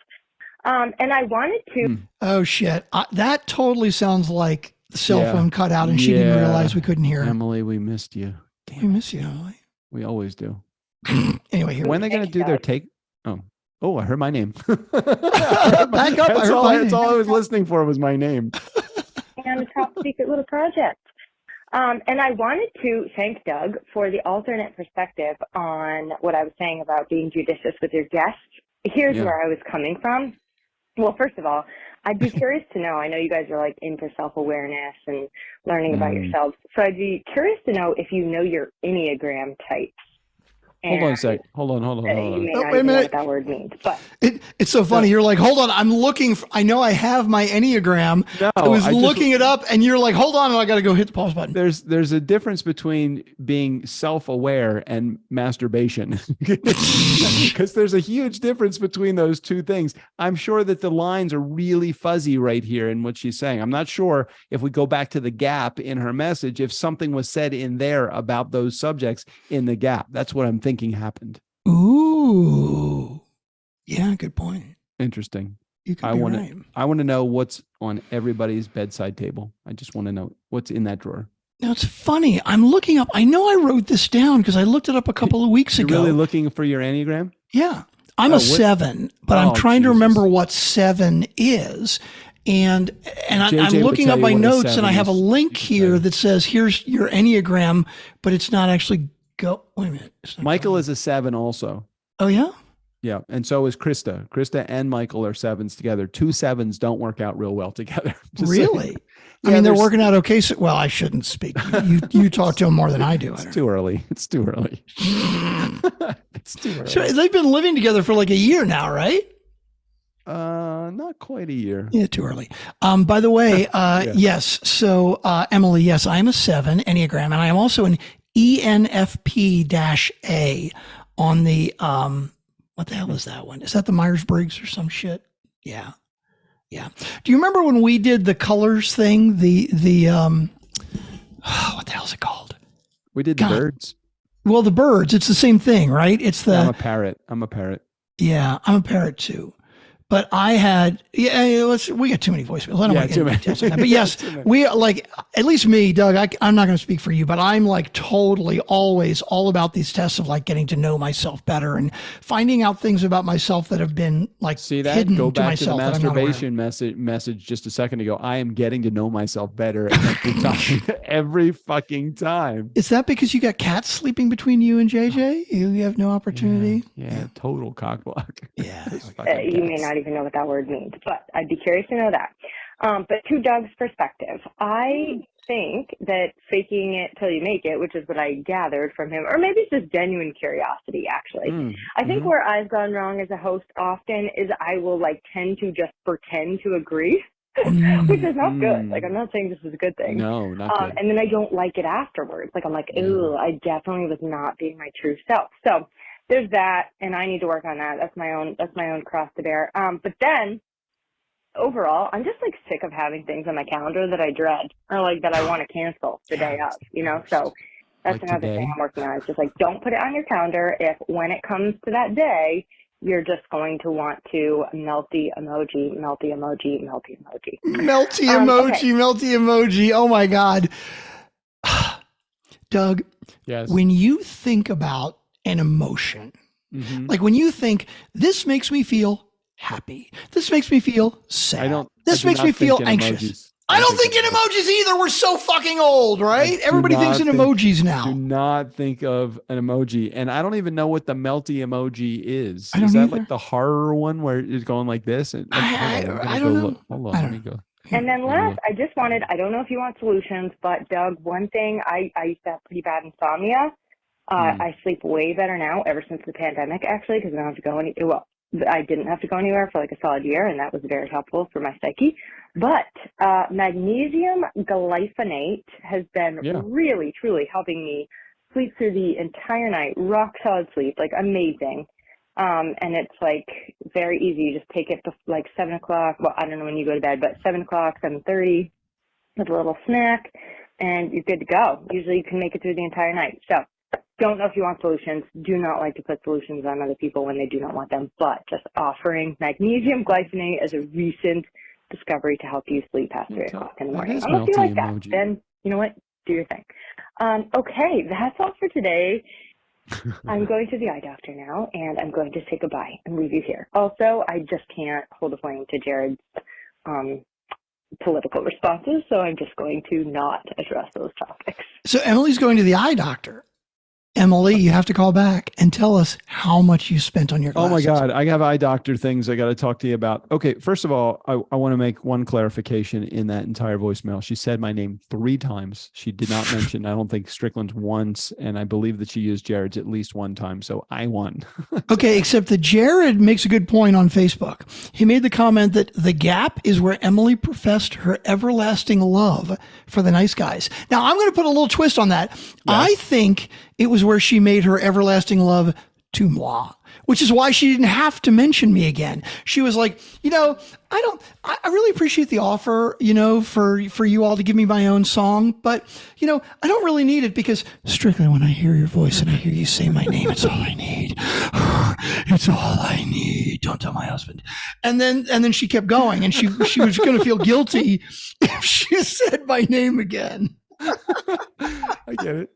And I wanted to. Oh shit. That totally sounds like the cell phone cut out and she didn't realize we couldn't hear her. Emily, we missed you. We miss you, Emily. We always do. Anyway, here. When are they going to do their take? Oh, I heard my name. Back up. That's all I was listening for was my name. On a top secret little project. And I wanted to thank Doug for the alternate perspective on what I was saying about being judicious with your guests. Here's where I was coming from. Well, first of all, I'd be curious to know, I know you guys are like into self-awareness and learning about yourselves. So I'd be curious to know if you know your Enneagram types. Hold on a sec. Hold on. You may not even know what that word means, but it's so funny. You're like, hold on, I'm looking. I know I have my Enneagram. No, I was looking it up, and you're like, hold on, I got to go hit the pause button. There's a difference between being self-aware and masturbation, because there's a huge difference between those two things. I'm sure that the lines are really fuzzy right here in what she's saying. I'm not sure if we go back to the gap in her message, if something was said in there about those subjects in the gap. That's what I'm thinking happened. Ooh, yeah, good point. Interesting. I want to know what's on everybody's bedside table. I just want to know what's in that drawer. Now it's funny. I'm looking up. I know I wrote this down because I looked it up a couple of weeks ago. You're really looking for your Enneagram? Yeah, I'm a 7, but I'm trying to remember what 7 is. And I'm looking up my notes, and I have a link here that says, "Here's your Enneagram," but it's not actually. Wait a minute. Michael is a 7 also. Oh, yeah? Yeah. And so is Krista. Krista and Michael are 7s together. 2 7s don't work out real well together. Really? I mean, they're working out okay. So, well, I shouldn't speak. You talk to them more than I do. It's too early. It's too early. So they've been living together for like a year now, right? Not quite a year. Yeah, too early. By the way, yes. So, Emily, yes, I am a 7 Enneagram, and I am also an ENFP-A on the, what the hell is that one? Is that the Myers-Briggs or some shit? Yeah. Yeah. Do you remember when we did the colors thing? What the hell is it called? We did the birds. Well, the birds, it's the same thing, right? It's the. I'm a parrot. Yeah, I'm a parrot too. But I had, we got too many voicemails. I don't want to get into details on that. But yes, we like, at least me, Doug, I'm not going to speak for you, but I'm like totally always all about these tests of like getting to know myself better and finding out things about myself that have been like hidden Go to back myself. to the masturbation message just a second ago. I am getting to know myself better every time, every fucking time. Is that because you got cats sleeping between you and JJ? You have no opportunity? Yeah. Total cockblock. Yeah. You may not even know what that word means, but I'd be curious to know that. But to Doug's perspective, I think that faking it till you make it, which is what I gathered from him, or maybe it's just genuine curiosity, actually. I think where I've gone wrong as a host often is I will like tend to just pretend to agree, which is not good. Like, I'm not saying this is a good thing. No, not good. And then I don't like it afterwards. Like, I'm like, ooh, I definitely was not being my true self. So there's that, and I need to work on that. That's my own cross to bear. But then overall, I'm just like sick of having things on my calendar that I dread or like that I want to cancel the day of, you know? So that's like another today? thing I'm working on. It's just like, don't put it on your calendar if when it comes to that day, you're just going to want to melty emoji, melty emoji, melty emoji. Melty emoji, okay. melty emoji. Oh my God. Doug, Yes. when you think about an emotion, like when you think this makes me feel happy, this makes me feel sad, this makes me feel anxious. I don't think in emojis either. We're so fucking old, right? Everybody thinks in emojis now. Do not think of an emoji. And I don't even know what the melty emoji is. I don't Is that either. like the horror one where it's going like this? And, I don't know. Hold on, let me go. And then last, I don't know if you want solutions, but Doug, one thing, I used to have pretty bad insomnia. I sleep way better now ever since the pandemic, actually, because I don't have to go I didn't have to go anywhere for like a solid year, and that was very helpful for my psyche. But magnesium glyphinate has been really, truly helping me sleep through the entire night, rock solid sleep, like amazing. And it's like very easy. You just take it like 7 o'clock. Well, I don't know when you go to bed, but 7 o'clock, 7:30 with a little snack, and you're good to go. Usually you can make it through the entire night. So don't know if you want solutions. Do not like to put solutions on other people when they do not want them, but just offering magnesium glycinate as a recent discovery to help you sleep past 3 o'clock in the morning. Unless you like that, then you know what? Do your thing. Okay, that's all for today. I'm going to the eye doctor now, and I'm going to say goodbye and leave you here. Also, I just can't hold a flame to Jared's political responses, so I'm just going to not address those topics. So Emily's going to the eye doctor. Emily, you have to call back and tell us how much you spent on your glasses. Oh my God. I have eye doctor things I got to talk to you about. Okay. First of all, I want to make one clarification in that entire voicemail. She said my name 3 times. She did not mention, I don't think Strickland's once. And I believe that she used Jared's at least one time. So I won. Okay. Except that Jared makes a good point on Facebook. He made the comment that the gap is where Emily professed her everlasting love for the nice guys. Now I'm going to put a little twist on that. Yes. I think it was where she made her everlasting love to moi, which is why she didn't have to mention me again. She was like, I really appreciate the offer, for you all to give me my own song, but, I don't really need it because strictly when I hear your voice and I hear you say my name, it's all I need. It's all I need. Don't tell my husband. And then she kept going, and she was going to feel guilty if she said my name again. I get it.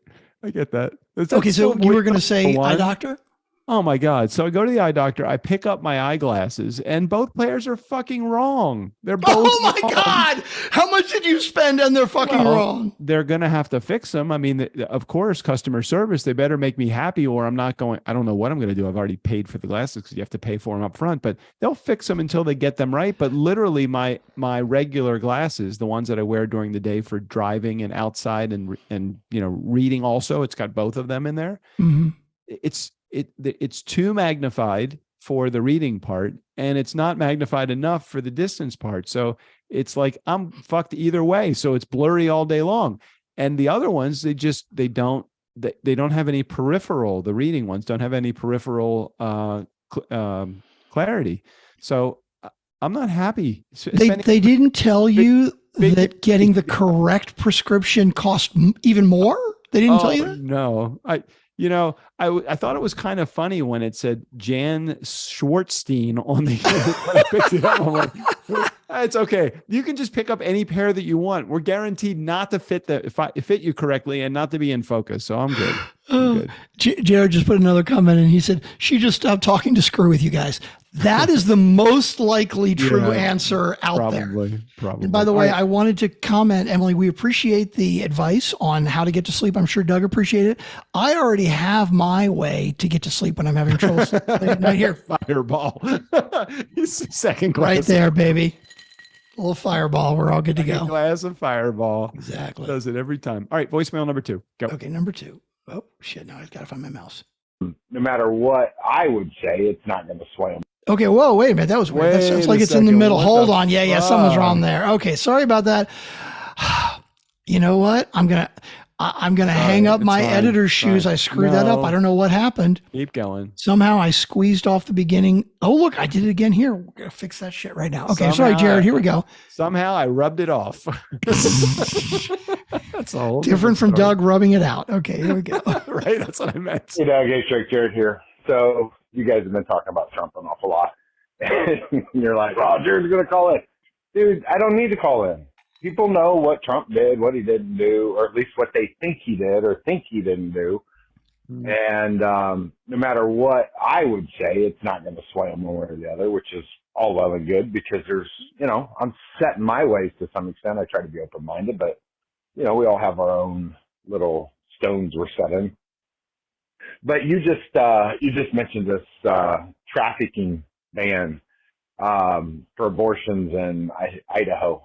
I get that. Okay, so you were going to say eye doctor? Oh my God. So I go to the eye doctor, I pick up my eyeglasses, and both players are fucking wrong. They're both wrong. God. How much did you spend and they're fucking wrong? They're going to have to fix them. I mean, of course, customer service, they better make me happy or I'm not going, I don't know what I'm going to do. I've already paid for the glasses because you have to pay for them up front, but they'll fix them until they get them right. But literally my regular glasses, the ones that I wear during the day for driving and outside and reading also, it's got both of them in there. Mm-hmm. It's too magnified for the reading part, and it's not magnified enough for the distance part. So it's like I'm fucked either way. So it's blurry all day long. And the other ones, they don't have any peripheral. The reading ones don't have any peripheral clarity. So I'm not happy. They didn't tell you that getting the correct prescription cost even more? They didn't tell you that? No. You know, I thought it was kind of funny when it said Jan Schwartzstein on the when I picked it up. I'm like, it's okay. You can just pick up any pair that you want. We're guaranteed not to fit you correctly and not to be in focus. So I'm good. Jared just put another comment and he said, she just stopped talking to screw with you guys. That is the most likely true answer out there. Probably. And by the way, I wanted to comment, Emily, we appreciate the advice on how to get to sleep. I'm sure Doug appreciated it. I already have my way to get to sleep when I'm having trouble sleeping. Right here. Fireball. Second glass. Right there, baby. A little fireball. We're all good to go. Glass of Fireball. Exactly. Does it every time. All right. Voicemail number 2. Go. Okay. Number 2. Oh, shit. Now I've got to find my mouse. No matter what I would say, it's not going to sway them. Okay, whoa, wait a minute. That was weird. That sounds like it's in the middle. Hold on. Yeah, something's wrong there. Okay, sorry about that. You know what? I'm gonna hang up my editor's shoes. I screwed that up. I don't know what happened. Keep going. Somehow I squeezed off the beginning. Oh, look, I did it again here. We're gonna fix that shit right now. Okay, sorry, Jared. Here we go. Somehow I rubbed it off. That's all. Different from Doug rubbing it out. Okay, here we go. Right, that's what I meant. Hey, Doug, Jared here. So you guys have been talking about Trump an awful lot. You're like, oh, Jared's going to call in. Dude, I don't need to call in. People know what Trump did, what he didn't do, or at least what they think he did or think he didn't do. And no matter what I would say, it's not going to sway them one way or the other, which is all well and good because there's, I'm set in my ways to some extent. I try to be open-minded, but, we all have our own little stones we're set in. But you just mentioned this trafficking ban for abortions in Idaho.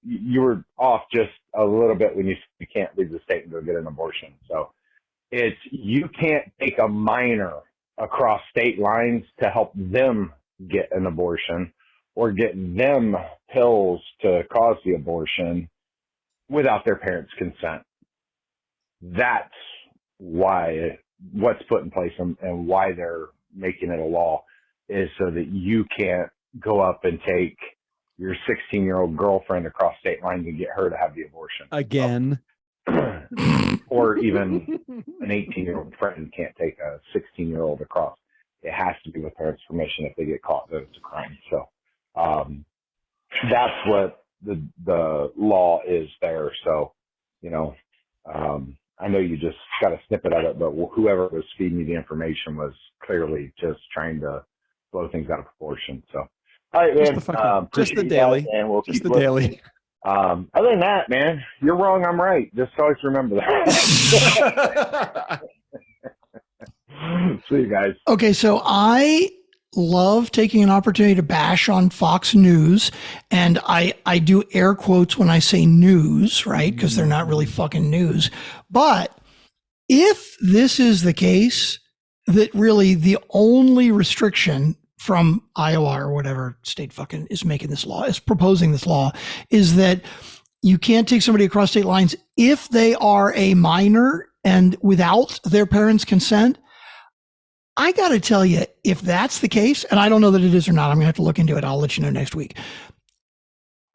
You were off just a little bit when you can't leave the state and go get an abortion. So you can't take a minor across state lines to help them get an abortion or get them pills to cause the abortion without their parents' consent. That's what's put in place and why they're making it a law is so that you can't go up and take your 16-year-old girlfriend across state lines and get her to have the abortion. Again. Or even an 18-year-old friend can't take a 16-year-old across. It has to be with parents' permission. If they get caught, then it's a crime. So that's what the law is there. So, I know you just got a snippet of it, but whoever was feeding you the information was clearly just trying to blow things out of proportion. So, all right, man. Just the daily. And we'll just keep the daily. Other than that, man, you're wrong. I'm right. Just always remember that. See you guys. Okay, so I love taking an opportunity to bash on Fox News, and I do air quotes when I say news, right? Because they're not really fucking news. But if this is the case, that really the only restriction from Iowa or whatever state fucking is making this law, is proposing this law, is that you can't take somebody across state lines if they are a minor and without their parents' consent. I got to tell you, if that's the case, and I don't know that it is or not, I'm going to have to look into it. I'll let you know next week.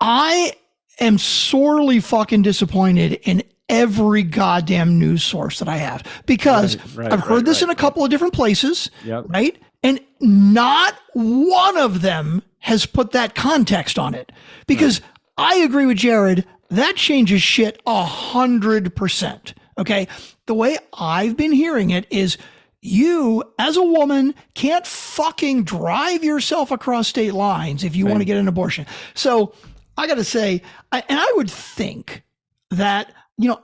I am sorely fucking disappointed in every goddamn news source that I have because I've heard this in a couple of different places, right? And not one of them has put that context on it because I agree with Jared. That changes shit 100%. Okay. The way I've been hearing it is you as a woman can't fucking drive yourself across state lines if you want to get an abortion. So I got to say, and I would think that,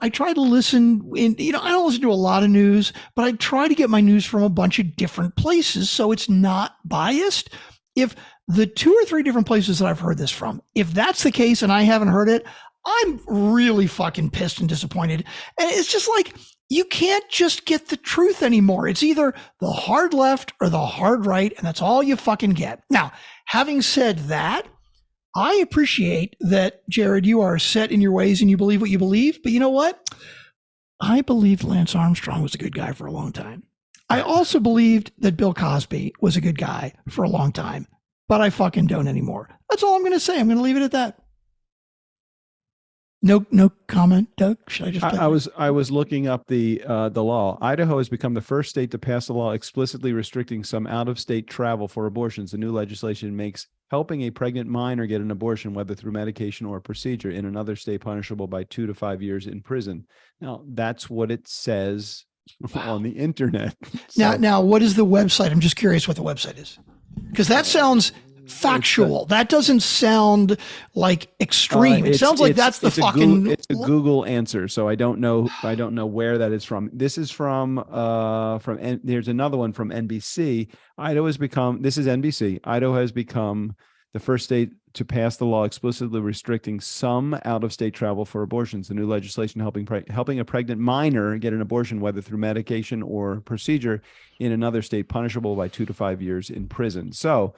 I try to listen I don't listen to a lot of news, but I try to get my news from a bunch of different places. So it's not biased. If the 2 or 3 different places that I've heard this from, if that's the case and I haven't heard it, I'm really fucking pissed and disappointed. And it's just like, you can't just get the truth anymore. It's either the hard left or the hard right, and that's all you fucking get. Now, having said that, I appreciate that, Jared, you are set in your ways and you believe what you believe. But you know what? I believed Lance Armstrong was a good guy for a long time. I also believed that Bill Cosby was a good guy for a long time, but I fucking don't anymore. That's all I'm going to say. I'm going to leave it at that. No comment, Doug. Should I just? I was looking up the law. Idaho has become the first state to pass a law explicitly restricting some out-of-state travel for abortions. The new legislation makes helping a pregnant minor get an abortion, whether through medication or procedure, in another state punishable by 2 to 5 years in prison. Now, that's what it says on the internet. Now, what is the website? I'm just curious what the website is, because that sounds factual. That doesn't sound like extreme. It sounds like that's the fucking. It's a Google answer, so I don't know where that is from. This is from there's another one from NBC. This is NBC. Idaho has become the first state to pass the law explicitly restricting some out-of-state travel for abortions. The new legislation helping a pregnant minor get an abortion, whether through medication or procedure, in another state punishable by 2 to 5 years in prison. So,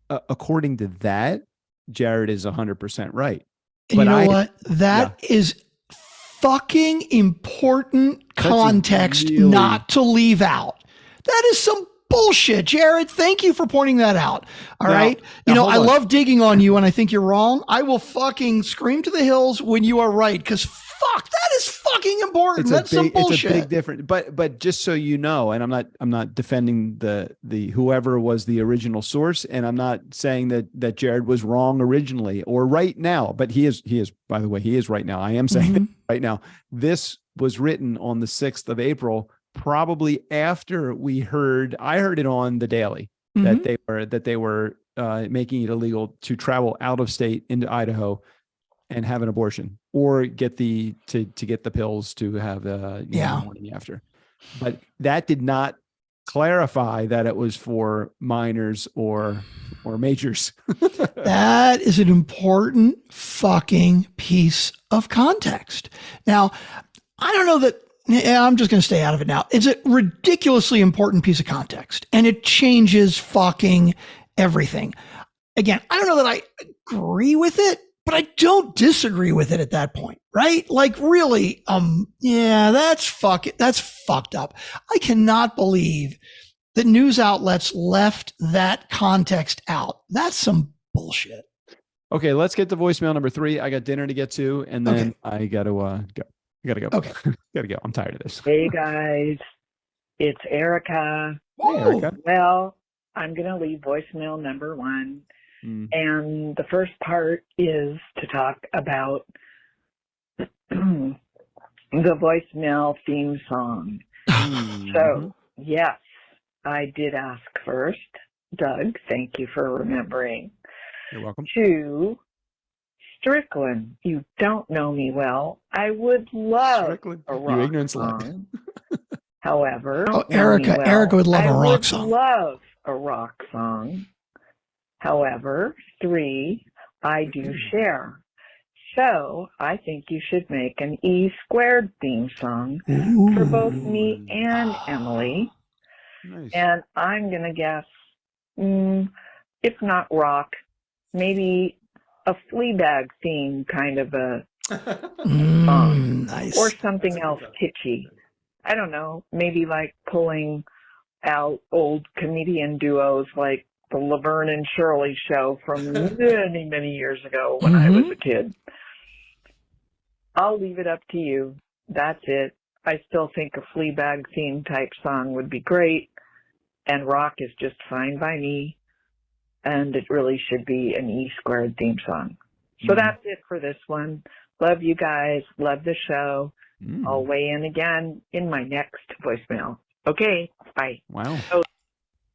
according to that, Jared is 100% right. And you know what? That is fucking important context not to leave out. That is some bullshit, Jared. Thank you for pointing that out. All right. I love digging on you when I think you're wrong. I will fucking scream to the hills when you are right, because fuck, that is fucking important. That's some bullshit. It's a big difference. But just so you know, and I'm not defending the whoever was the original source, and I'm not saying that Jared was wrong originally or right now, but he is, by the way, he is right now. I am saying that right now. This was written on the 6th of April, probably after I heard it on the Daily that they were making it illegal to travel out of state into Idaho and have an abortion, or get to get the pills to have the morning after. But that did not clarify that it was for minors or majors. That is an important fucking piece of context. Now, I don't know that. I'm just going to stay out of it now. It's a ridiculously important piece of context, and it changes fucking everything. Again, I don't know that I agree with it, but I don't disagree with it at that point, right? Like, really, that's fucked up. I cannot believe that news outlets left that context out. That's some bullshit. Okay, let's get to voicemail number 3. I got dinner to get to, and then I got to go. I gotta go. Okay. Gotta go. I'm tired of this. Hey guys, it's Erica. Hey, Erica. Well, I'm gonna leave voicemail number 1. And the first part is to talk about the voicemail theme song. So, yes, I did ask first. Doug, thank you for remembering. You're welcome. 2, Strickland, you don't know me well. I would love a rock song. However, Erica would love a rock song. Love a rock song. However, 3, I do share. So I think you should make an E squared theme song for both me and Emily. Nice. And I'm going to guess, if not rock, maybe a Fleabag theme kind of a song. Nice. Or something else kitschy. I don't know, maybe like pulling out old comedian duos like the Laverne and Shirley show from many, many years ago when I was a kid. I'll leave it up to you. That's it. I still think a Fleabag theme type song would be great, and rock is just fine by me, and it really should be an E squared theme song. So that's it for this one. Love you guys. Love the show. I'll weigh in again in my next voicemail. Okay, bye. Wow.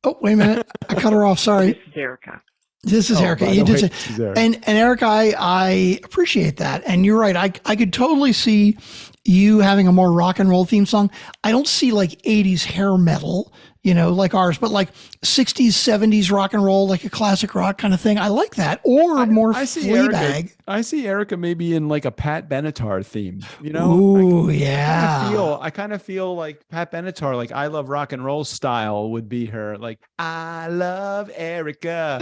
Oh, wait a minute. I cut her off. Sorry. This is Erica. This is Erica. You did say, and Erica, I appreciate that. And you're right. I could totally see you having a more rock and roll theme song. I don't see like 80s hair metal, like ours, but like 60s, 70s rock and roll, like a classic rock kind of thing. I like that. Or more Fleabag. I see Erica maybe in like a Pat Benatar theme, Ooh, yeah. I kind of feel like Pat Benatar, like I Love Rock and Roll style would be her. Like, I love Erica.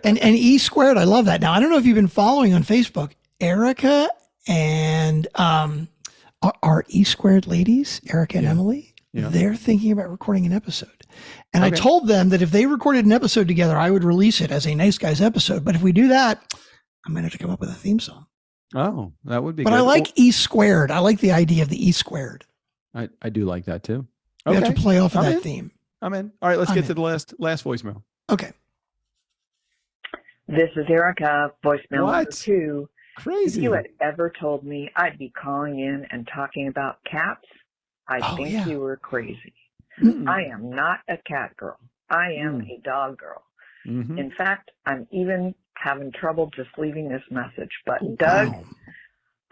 and E squared. I love that. Now, I don't know if you've been following on Facebook, Erica and our E squared ladies, Erica and Emily. Yeah. They're thinking about recording an episode. And I told them that if they recorded an episode together, I would release it as a Nice Guys episode. But if we do that, I'm going to have to come up with a theme song. Oh, that would be But good. I like E squared. I like the idea of the E squared. I do like that too. We have to play off of I'm that in. theme. I'm in. All right, let's get to the last voicemail. Okay. This is Erica, voicemail What? number 2. Crazy. If you had ever told me I'd be calling in and talking about cats, I think you were crazy. I am not a cat girl. I am a dog girl. Mm-hmm. In fact, I'm even having trouble just leaving this message. But Doug,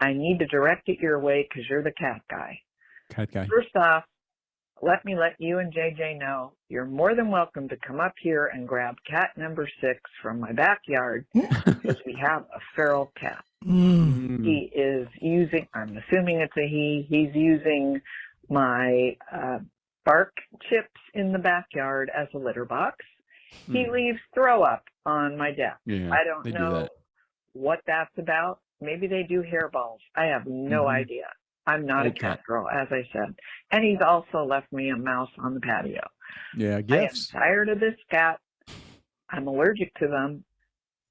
I need to direct it your way because you're the cat guy. Cat guy. First off, let you and JJ know you're more than welcome to come up here and grab cat number 6 from my backyard because we have a feral cat. He is using, I'm assuming it's a he's using my bark chips in the backyard as a litter box. He leaves throw up on my deck. Yeah, I don't know what that's about. Maybe they do hairballs. I have no idea. I'm not a cat girl, as I said. And he's also left me a mouse on the patio. Yeah, gifts. I am tired of this cat. I'm allergic to them,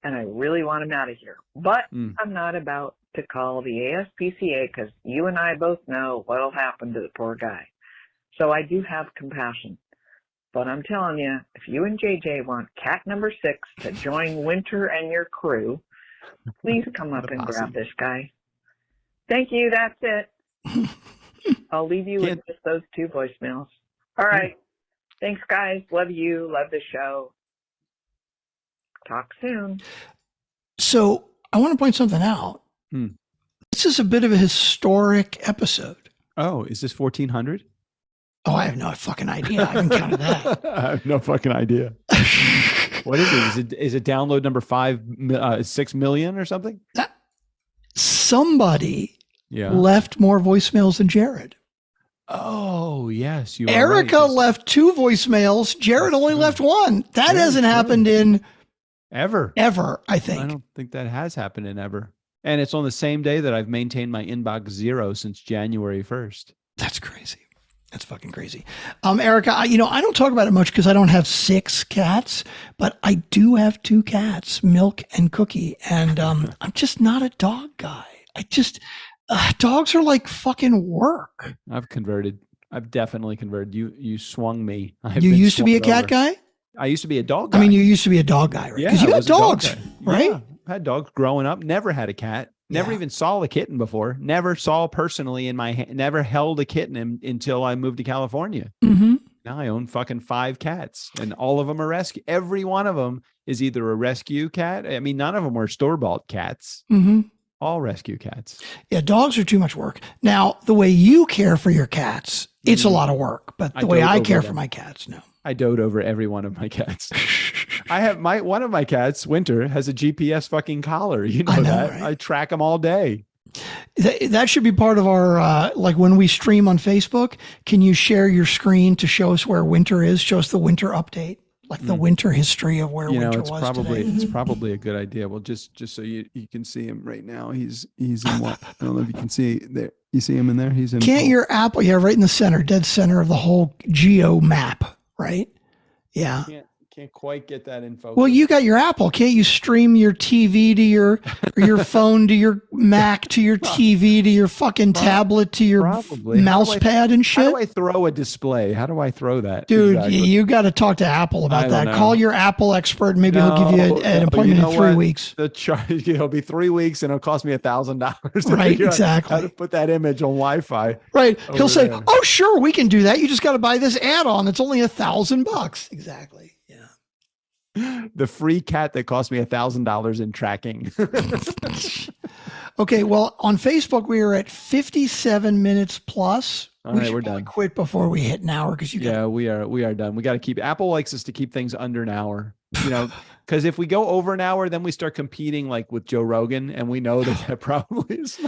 and I really want him out of here. But I'm not about to call the ASPCA because you and I both know what'll happen to the poor guy. So I do have compassion. But I'm telling you, if you and JJ want cat number 6 to join Winter and your crew, please come up and grab this guy. Thank you. That's it. I'll leave you with just those 2 voicemails. All right. Thanks, guys. Love you. Love the show. Talk soon. So I want to point something out. This is a bit of a historic episode. Oh, is this 1400? Oh, I have no fucking idea. I haven't counted that. I have no fucking idea. What is it? Is it download number 6 million or something? Somebody Yeah. left more voicemails than Jared. Oh, yes. You are Erica right. left 2 voicemails. Jared only left 1. That hasn't happened in ever, I think. I don't think that has happened in ever. And it's on the same day that I've maintained my inbox 0 since January 1st. That's crazy. That's fucking crazy. Erica, I don't talk about it much because I don't have 6 cats, but I do have 2 cats, Milk and Cookie. And I'm just not a dog guy. Dogs are like fucking work. I've converted. I've definitely converted. You swung me. You used to be a cat guy? I used to be a dog guy. I mean, you used to be a dog guy, right? Because you had dogs, right? Yeah, I had dogs growing up. Never had a cat. Never even saw a kitten before. Never saw personally in my hand. Never held a kitten until I moved to California. Mm-hmm. Now I own fucking 5 cats, and all of them are rescue. Every one of them is either a rescue cat. I mean, none of them were store-bought cats. Mm-hmm. All rescue cats. Yeah, dogs are too much work. Now, the way you care for your cats, it's a lot of work. But the way I care for my cats, no. I dote over every one of my cats. I have one of my cats, Winter, has a GPS fucking collar. You know that. Right? I track them all day. That should be part of our, like when we stream on Facebook, can you share your screen to show us where Winter is? Show us the winter update, like the winter history of where winter was today. It's probably a good idea. Well, just so you can see him right now. He's in what? I don't know if you can see there. You see him in there? He's in. Can't your Apple? Yeah, right in the center, dead center of the whole geo map, right? Yeah. Can't quite get that info. Well, you got your Apple. Can't you stream your TV to your phone to your Mac to your TV to your fucking tablet to your mouse pad and shit? How do I throw a display? How do I throw that? Dude, you got to talk to Apple about that. Call your Apple expert. Maybe he'll give you an appointment in 3 weeks. The charge, it'll be 3 weeks and it'll cost me $1,000. Right, exactly. How to put that image on Wi-Fi. Right. He'll say, "Oh, sure, we can do that. You just got to buy this add-on. It's only $1,000." Exactly. The free cat that cost me $1,000 in tracking. Okay, well, on Facebook we are at 57 minutes plus. All right, we're done. Quit before we hit an hour because we are done. We got to keep. Apple likes us to keep things under an hour. You know, because if we go over an hour, then we start competing like with Joe Rogan, and we know that probably is.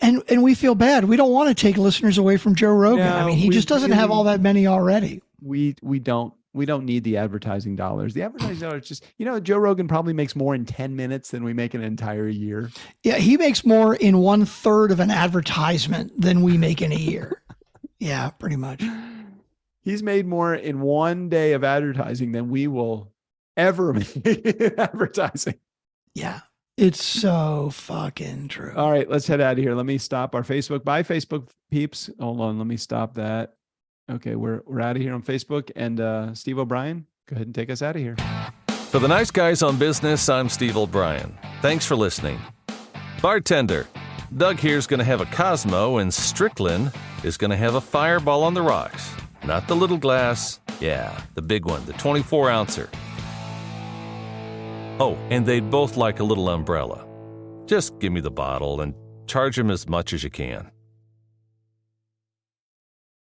And we feel bad. We don't want to take listeners away from Joe Rogan. No, I mean, he just doesn't have all that many already. We don't. We don't need the advertising dollars. The advertising dollars just, Joe Rogan probably makes more in 10 minutes than we make an entire year. Yeah, he makes more in 1/3 of an advertisement than we make in a year. Yeah, pretty much. He's made more in one day of advertising than we will ever make in advertising. Yeah. It's so fucking true. All right, let's head out of here. Let me stop our Facebook. Bye, Facebook peeps. Hold on, let me stop that. Okay, we're out of here on Facebook. And Steve O'Brien, go ahead and take us out of here. For the Nice Guys on Business, I'm Steve O'Brien. Thanks for listening. Bartender, Doug here's going to have a Cosmo, and Strickland is going to have a Fireball on the rocks. Not the little glass. Yeah, the big one, the 24-ouncer. Oh, and they'd both like a little umbrella. Just give me the bottle and charge them as much as you can.